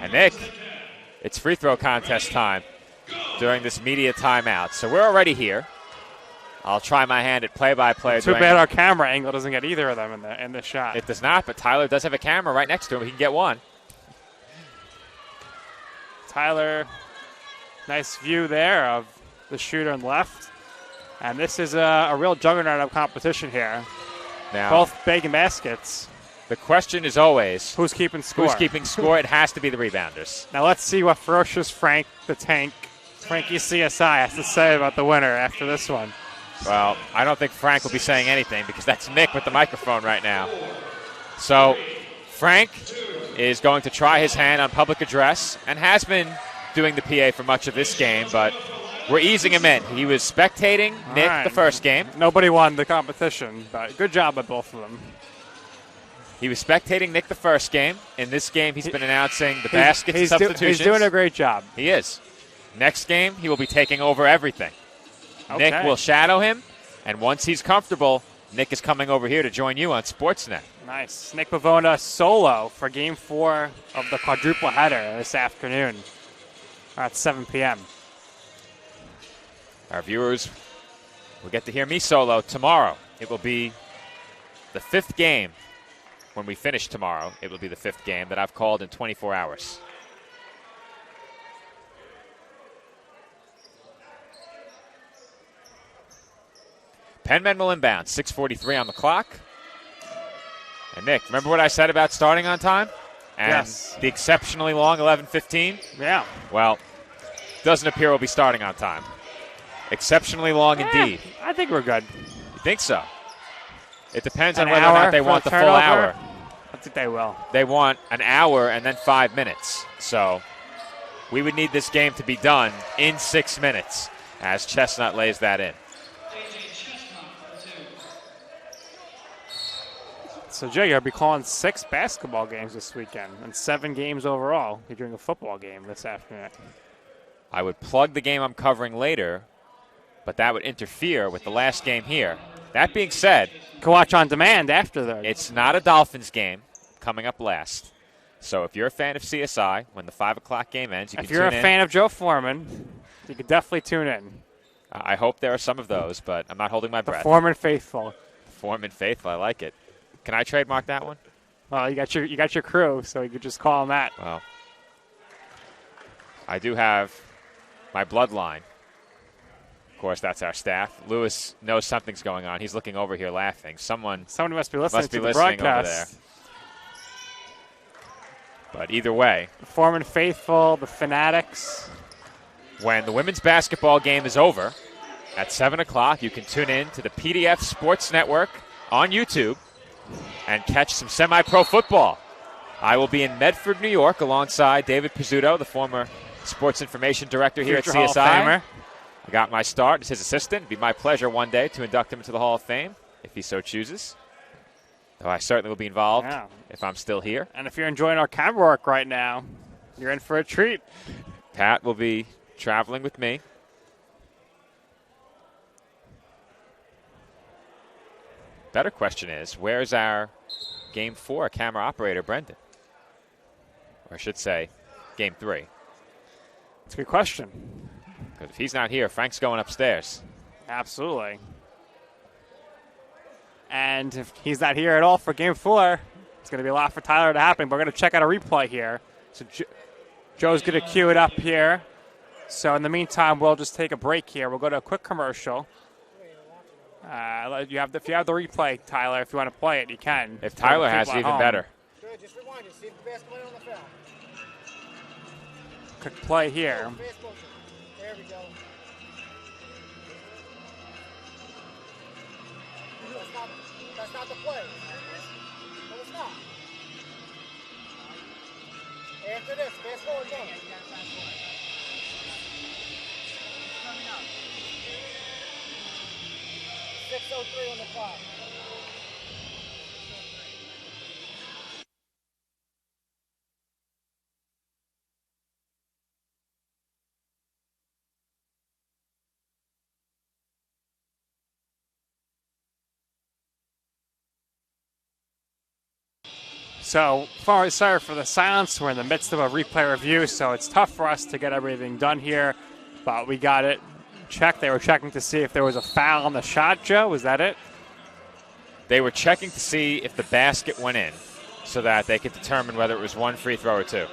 And Nick, it's free throw contest time during this media timeout. So we're already here. I'll try my hand at play-by-play.
Too bad our camera angle doesn't get either of them in the shot.
It does not, but Tyler does have a camera right next to him. He can get one.
Tyler, nice view there of the shooter on left. And this is a real juggernaut of competition here.
Now,
both bagging baskets.
The question is always,
who's keeping score?
Who's keeping score? It has to be the rebounders.
Now let's see what ferocious Frankie CSI has to say about the winner after this one.
Well, I don't think Frank will be saying anything because that's Nick with the microphone right now. So Frank is going to try his hand on public address and has been doing the PA for much of this game, but we're easing him in. He was spectating Nick the first game.
Nobody won the competition, but good job by both of them.
He was spectating Nick the first game. In this game, he's been announcing the baskets and substitutions.
He's doing a great job.
He is. Next game, he will be taking over everything.
Okay.
Nick will shadow him, and once he's comfortable, Nick is coming over here to join you on Sportsnet.
Nice. Nick Pavona solo for Game 4 of the quadruple header this afternoon at 7 p.m.
Our viewers will get to hear me solo tomorrow. It will be the fifth game. When we finish tomorrow, it will be the fifth game that I've called in 24 hours. Penmen will inbound, 6:43 on the clock. And Nick, remember what I said about starting on time? And
yes.
The exceptionally long 11:15?
Yeah.
Well, doesn't appear we'll be starting on time. Exceptionally long indeed.
I think we're good.
You think so? It depends
An
on whether or
hour
not they
for
want the full
turnover?
hour.
I think they will.
They want an hour and then 5 minutes. So we would need this game to be done in 6 minutes as Chestnut lays that in.
So, Jay, you'll be calling 6 basketball games this weekend and 7 games overall. You're doing a football game this afternoon.
I would plug the game I'm covering later, but that would interfere with the last game here. That being said,
you can watch on demand after that.
It's not a Dolphins game coming up last. So if you're a fan of CSI, when the 5 o'clock game ends, you can tune in.
If you're a fan of Joe Foreman, you can definitely tune in.
I hope there are some of those, but I'm not holding my breath.
The Foreman faithful.
Foreman faithful, I like it. Can I trademark that one?
Well, you got your crew, so you could just call them that.
Well, I do have my bloodline. Of course, that's our staff. Lewis knows something's going on. He's looking over here laughing. Somebody
must be listening to the
listening
broadcast.
over there. But either way,
the Foreman faithful, the Fanatics.
When the women's basketball game is over at 7 o'clock, you can tune in to the PDF Sports Network on YouTube and catch some semi-pro football. I will be in Medford, New York, alongside David Pizzuto, the former sports information director here
Future
at CSI.
Hall of Famer.
I got my start as his assistant. It'd be my pleasure one day to induct him into the Hall of Fame, if he so chooses. Though I certainly will be involved if I'm still here.
And if you're enjoying our camera work right now, you're in for a treat.
Pat will be traveling with me. Better question is, where's our Game 4 camera operator, Brendan? Or I should say, Game 3.
That's a good question.
Because if he's not here, Frank's going upstairs.
Absolutely. And if he's not here at all for Game 4, it's going to be a lot for Tyler to happen. We're going to check out a replay here. So Joe's going to cue it up here. So in the meantime, we'll just take a break here. We'll go to a quick commercial. If you have the replay, Tyler, if you want to play it, you can.
If Tyler has it, even better.
Good, just rewind it. See if the basketball on the foul.
Quick play here.
There we go. That's not the play. No, it's not. After this, basketball is on. Coming up. 6:03 on the clock.
So, sorry for the silence. We're in the midst of a replay review, so it's tough for us to get everything done here. But we got it checked. They were checking to see if there was a foul on the shot, Joe. Was that it?
They were checking to see if the basket went in so that they could determine whether it was one free throw or two.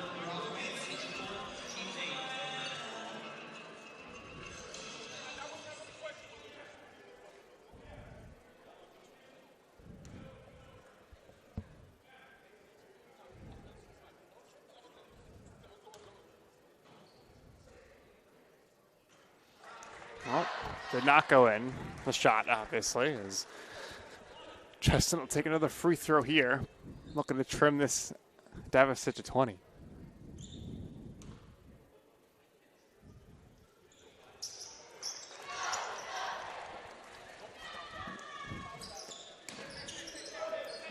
Well, did not go in. The shot, obviously, is Cheston will take another free throw here. Looking to trim this deficit to 20.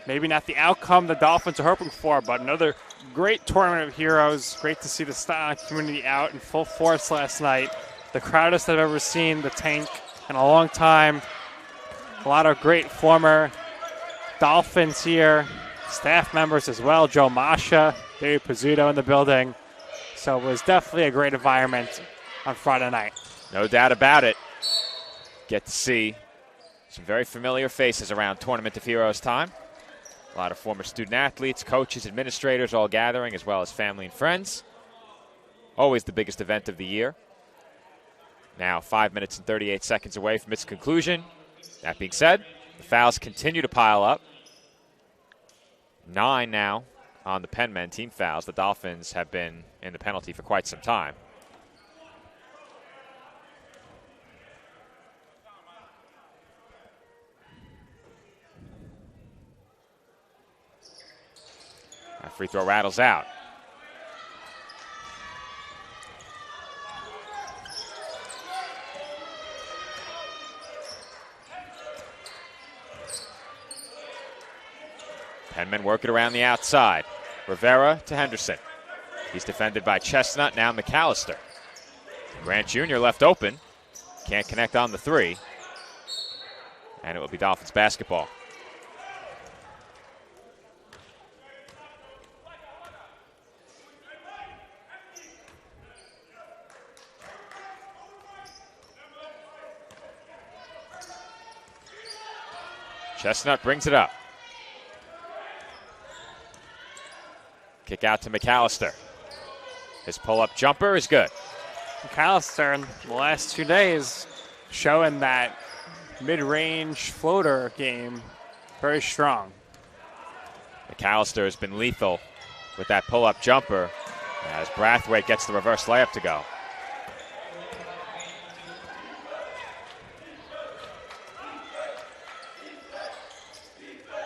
Maybe not the outcome the Dolphins are hoping for, but another great tournament of heroes. Great to see the Staten community out in full force last night. The crowdest I've ever seen the Tank in a long time. A lot of great former Dolphins here, staff members as well. Joe Masha, David Pizzuto in the building. So it was definitely a great environment on Friday night.
No doubt about it. Get to see some very familiar faces around Tournament of Heroes time. A lot of former student athletes, coaches, administrators all gathering, as well as family and friends. Always the biggest event of the year. Now 5 minutes and 38 seconds away from its conclusion. That being said, the fouls continue to pile up. 9 now on the Penn men team fouls. The Dolphins have been in the penalty for quite some time. Free throw rattles out. Penman working around the outside. Rivera to Henderson. He's defended by Chestnut, now McAllister. Grant Jr. left open. Can't connect on the three. And it will be Dolphins basketball. Chestnut brings it up. Kick out to McAllister. His pull-up jumper is good.
McAllister in the last 2 days showing that mid-range floater game very strong.
McAllister has been lethal with that pull-up jumper as Brathwaite gets the reverse layup to go.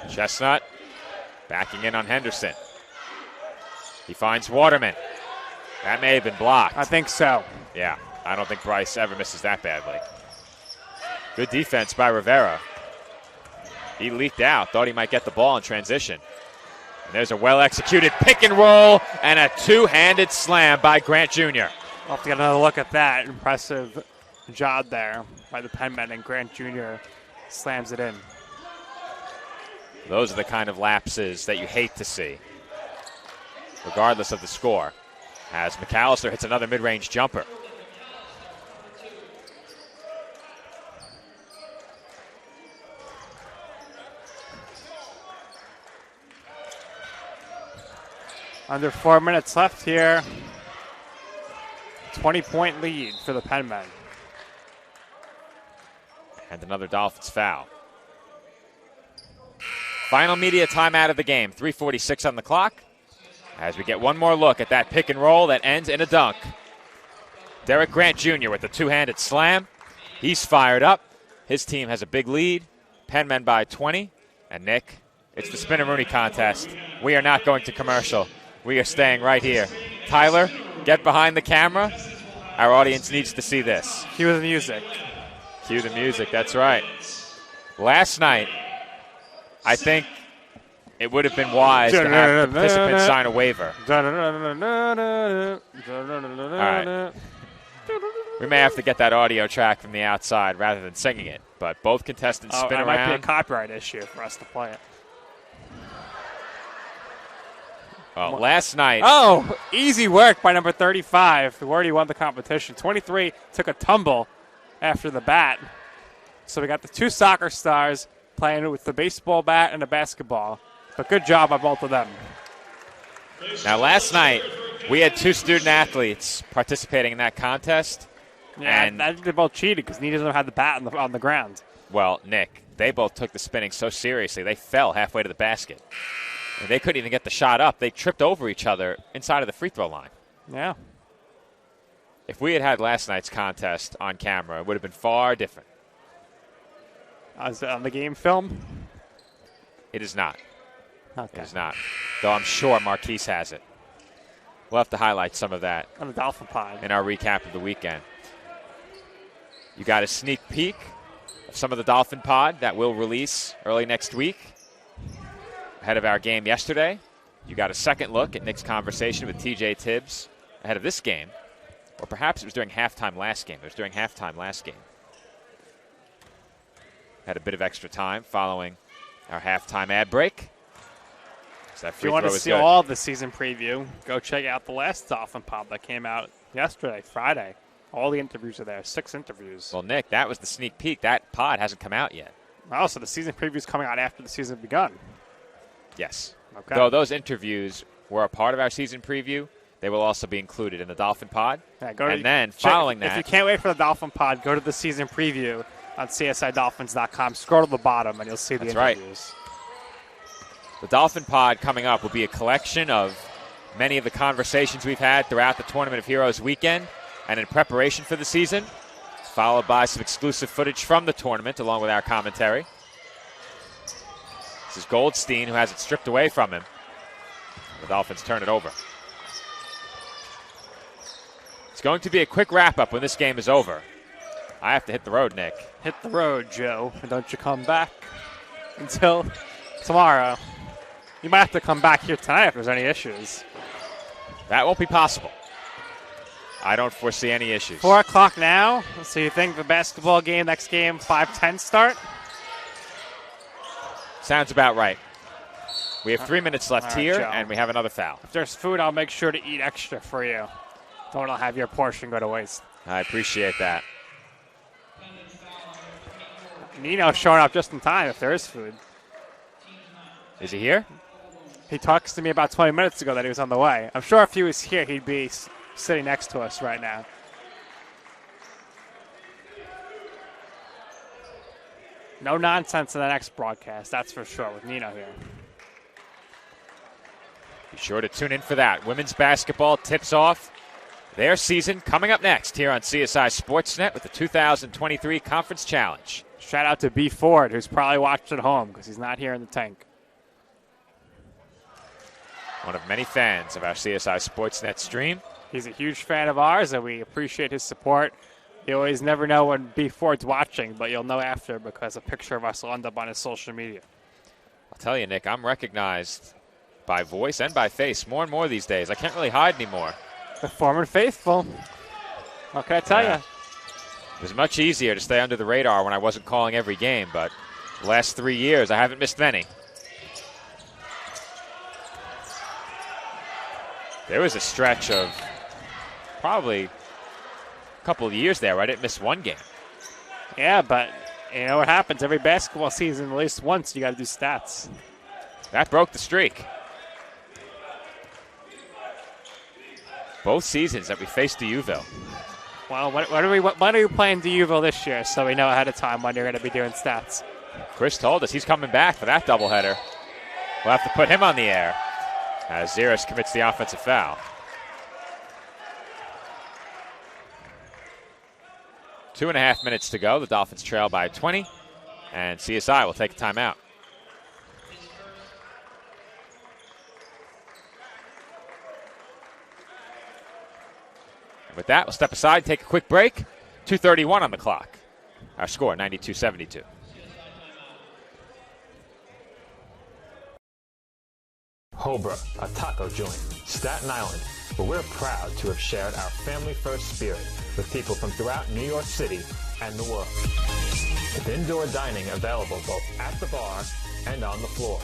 Chestnut backing in on Henderson. He finds Waterman. That may have been blocked.
I think so.
Yeah, I don't think Bryce ever misses that badly. Good defense by Rivera. He leaked out, thought he might get the ball in transition. And there's a well-executed pick and roll and a two-handed slam by Grant Jr.
We'll have to get another look at that. Impressive job there by the Penmen, and Grant Jr. slams it in.
Those are the kind of lapses that you hate to see, regardless of the score, as McAllister hits another mid-range jumper.
Under 4 minutes left here. 20-point lead for the Penmen.
And another Dolphins foul. Final media timeout of the game. 3:46 on the clock. As we get one more look at that pick and roll that ends in a dunk. Derek Grant Jr. with the two-handed slam. He's fired up. His team has a big lead. Penmen by 20. And Nick, it's the Spinaroonie contest. We are not going to commercial. We are staying right here. Tyler, get behind the camera. Our audience needs to see this.
Cue the music.
Cue the music, that's right. Last night, I think it would have been wise to have the participants sign a waiver. All right. We may have to get that audio track from the outside rather than singing it, but both contestants spin around.
It might be a copyright issue for us to play it.
Well, last night.
Oh, easy work by number 35, who already won the competition. 23 took a tumble after the bat. So we got the two soccer stars playing with the baseball bat and the basketball. But good job by both of them.
Now, last night, we had two student athletes participating in that contest.
Yeah, and I think they both cheated because neither of them had the bat on the ground.
Well, Nick, they both took the spinning so seriously, they fell halfway to the basket. And they couldn't even get the shot up. They tripped over each other inside of the free throw line.
Yeah.
If we had had last night's contest on camera, it would have been far different.
Is it on the game film?
It is not.
Okay.
It is not. Though I'm sure Marquise has it. We'll have to highlight some of that
on the Dolphin Pod
in our recap of the weekend. You got a sneak peek of some of the Dolphin Pod that will release early next week. Ahead of our game yesterday, you got a second look at Nick's conversation with TJ Tibbs ahead of this game. Or perhaps it was during halftime last game. It was during halftime last game. Had a bit of extra time following our halftime ad break. So that
if you want to see all of the season preview, go check out the last Dolphin Pod that came out yesterday, Friday. All the interviews are there, 6 interviews.
Well, Nick, that was the sneak peek. That pod hasn't come out yet.
Oh, so the season preview is coming out after the season begun.
Yes.
Okay.
Though those interviews were a part of our season preview, they will also be included in the Dolphin Pod.
Yeah,
then following that,
if you can't wait for the Dolphin Pod, go to the season preview on CSIDolphins.com. Scroll to the bottom, and you'll see the interviews.
Right. The Dolphin Pod coming up will be a collection of many of the conversations we've had throughout the Tournament of Heroes weekend and in preparation for the season, followed by some exclusive footage from the tournament along with our commentary. This is Goldstein, who has it stripped away from him. The Dolphins turn it over. It's going to be a quick wrap-up when this game is over. I have to hit the road, Nick.
Hit the road, Joe. And don't you come back until tomorrow. You might have to come back here tonight if there's any issues.
That won't be possible. I don't foresee any issues.
4 o'clock now. So you think the basketball game, next game, 5:10 start?
Sounds about right. We have 3 minutes left
All right,
here,
Joe.
and we have another foul.
If there's food, I'll make sure to eat extra for you. Don't want to have your portion go to waste.
I appreciate that.
Nino's showing up just in time if there is food.
Is he here?
He talks to me about 20 minutes ago that he was on the way. I'm sure if he was here, he'd be sitting next to us right now. No nonsense in the next broadcast, that's for sure, with Nino here.
Be sure to tune in for that. Women's basketball tips off their season coming up next here on CSI Sportsnet with the 2023 Conference Challenge.
Shout out to B. Ford, who's probably watched at home because he's not here in the tank.
One of many fans of our CSI Sportsnet stream.
He's a huge fan of ours, and we appreciate his support. You always never know when B. Ford's watching, but you'll know after because a picture of us will end up on his social media.
I'll tell you, Nick, I'm recognized by voice and by face more and more these days. I can't really hide anymore.
The former faithful. What can I tell you?
It was much easier to stay under the radar when I wasn't calling every game, but the last 3 years I haven't missed many. There was a stretch of probably a couple of years there where I didn't miss one game.
Yeah, but you know what happens? Every basketball season, at least once, you got to do stats.
That broke the streak. Both seasons that we faced D'Youville.
Well, when are you playing D'Youville this year so we know ahead of time when you're going to be doing stats?
Chris told us he's coming back for that doubleheader. We'll have to put him on the air as Zeres commits the offensive foul. 2.5 minutes to go. The Dolphins trail by 20, and CSI will take a timeout. And with that, we'll step aside and take a quick break. 2:31 on the clock. Our score, 92-72.
Hobra, a taco joint, Staten Island, where we're proud to have shared our family-first spirit with people from throughout New York City and the world. With indoor dining available both at the bar and on the floor.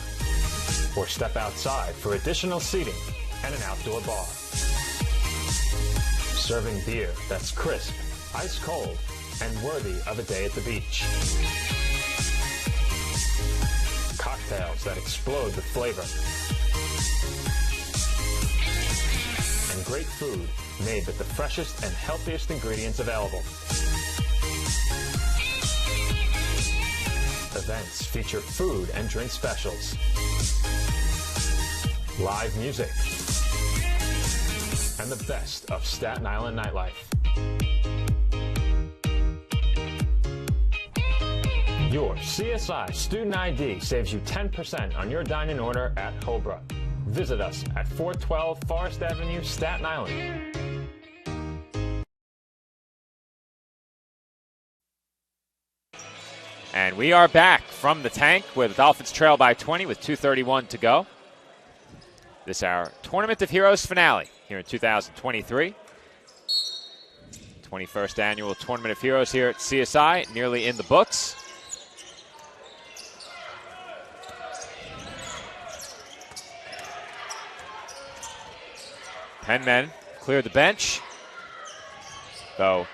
Or step outside for additional seating and an outdoor bar. Serving beer that's crisp, ice cold, and worthy of a day at the beach. Cocktails that explode with flavor. And great food made with the freshest and healthiest ingredients available. Events feature food and drink specials. Live music. And the best of Staten Island nightlife. Your CSI Student ID saves you 10% on your dine-in order at Hobra. Visit us at 412 Forest Avenue, Staten Island.
And we are back from the tank where the Dolphins trail by 20 with 2:31 to go. This is our Tournament of Heroes finale here in 2023. 21st annual Tournament of Heroes here at CSI, nearly in the books. Penmen cleared the bench, though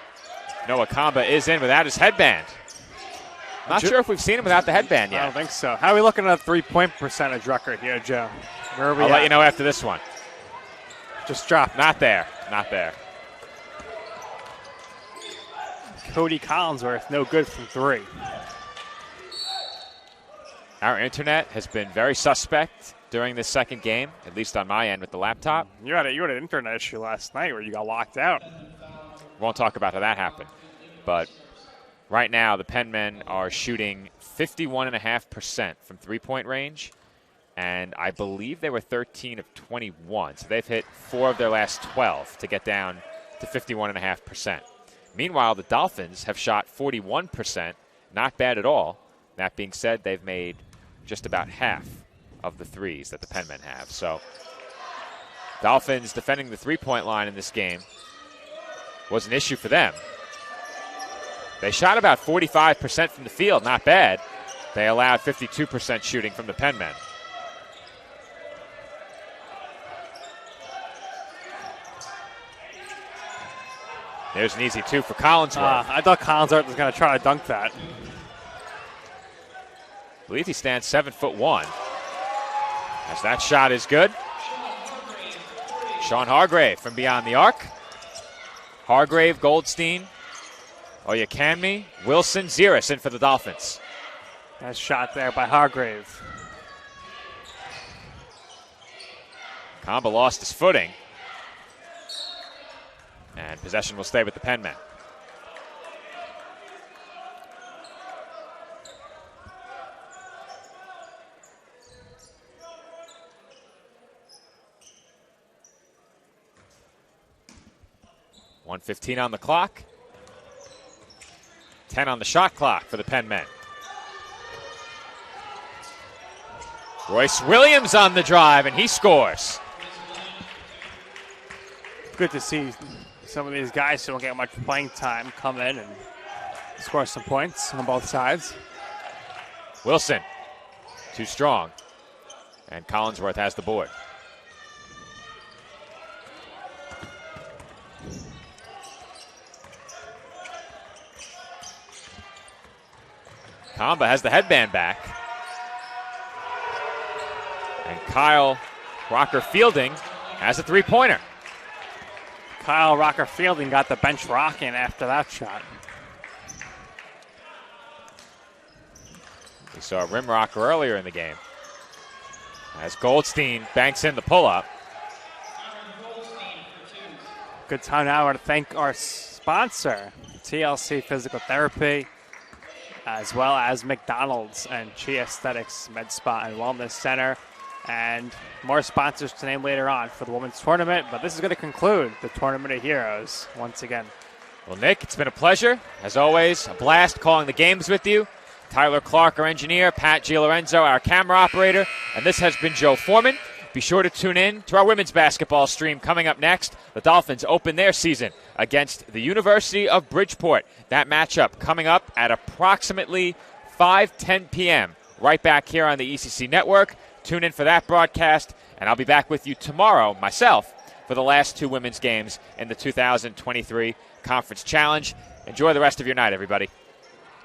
Noah Kamba is in without his headband. Not sure if we've seen him without the headband yet.
I don't think so. How are we looking at a three-point percentage record here, Joe? Where are we
I'll
at?
let you know after this one.
Just dropped.
Not there. Not there.
Cody Collinsworth, no good from three.
Our internet has been very suspect during this second game, at least on my end with the laptop.
You had an internet issue last night where you got locked out.
Won't talk about how that happened. But right now, the Penmen are shooting 51.5% from three-point range And I believe they were 13 of 21. So they've hit 4 of their last 12 to get down to 51.5%. Meanwhile, the Dolphins have shot 41%. Not bad at all. That being said, they've made just about half of the threes that the Penmen have. So Dolphins defending the three-point line in this game was an issue for them. They shot about 45% from the field. Not bad. They allowed 52% shooting from the Penmen. There's an easy 2 for Collinsworth.
I thought Collinsworth was going to try to dunk that.
I believe he stands 7'1". As that shot is good. Sean Hargrave from beyond the arc. Hargrave, Goldstein, Oyakami, Wilson, Ziris in for the Dolphins.
Nice shot there by Hargrave.
Kamba lost his footing. And possession will stay with the Penmen. .115 on the clock. 10 on the shot clock for the Penmen. Royce Williams on the drive, and he scores.
Good to see some of these guys who don't get much playing time come in and score some points on both sides.
Wilson, too strong. And Collinsworth has the board. Kamba has the headband back. And Kyle Rocker Fielding has a three-pointer.
Kyle Rocker Fielding got the bench rocking after that shot.
We saw a rim rocker earlier in the game. As Goldstein banks in the pull-up.
Good time now to thank our sponsor, TLC Physical Therapy, as well as McDonald's and Chi Aesthetics Med Spa and Wellness Center. And more sponsors to name later on for the women's tournament. But this is going to conclude the Tournament of Heroes once again.
Well, Nick, it's been a pleasure. As always, a blast calling the games with you. Tyler Clark, our engineer, Pat Gilorenzo, our camera operator, and this has been Joe Foreman. Be sure to tune in to our women's basketball stream coming up next. The Dolphins open their season against the University of Bridgeport. That matchup coming up at approximately 5:10 p.m. right back here on the ECC Network. Tune in for that broadcast, and I'll be back with you tomorrow, myself, for the last 2 women's games in the 2023 Conference Challenge. Enjoy the rest of your night, everybody.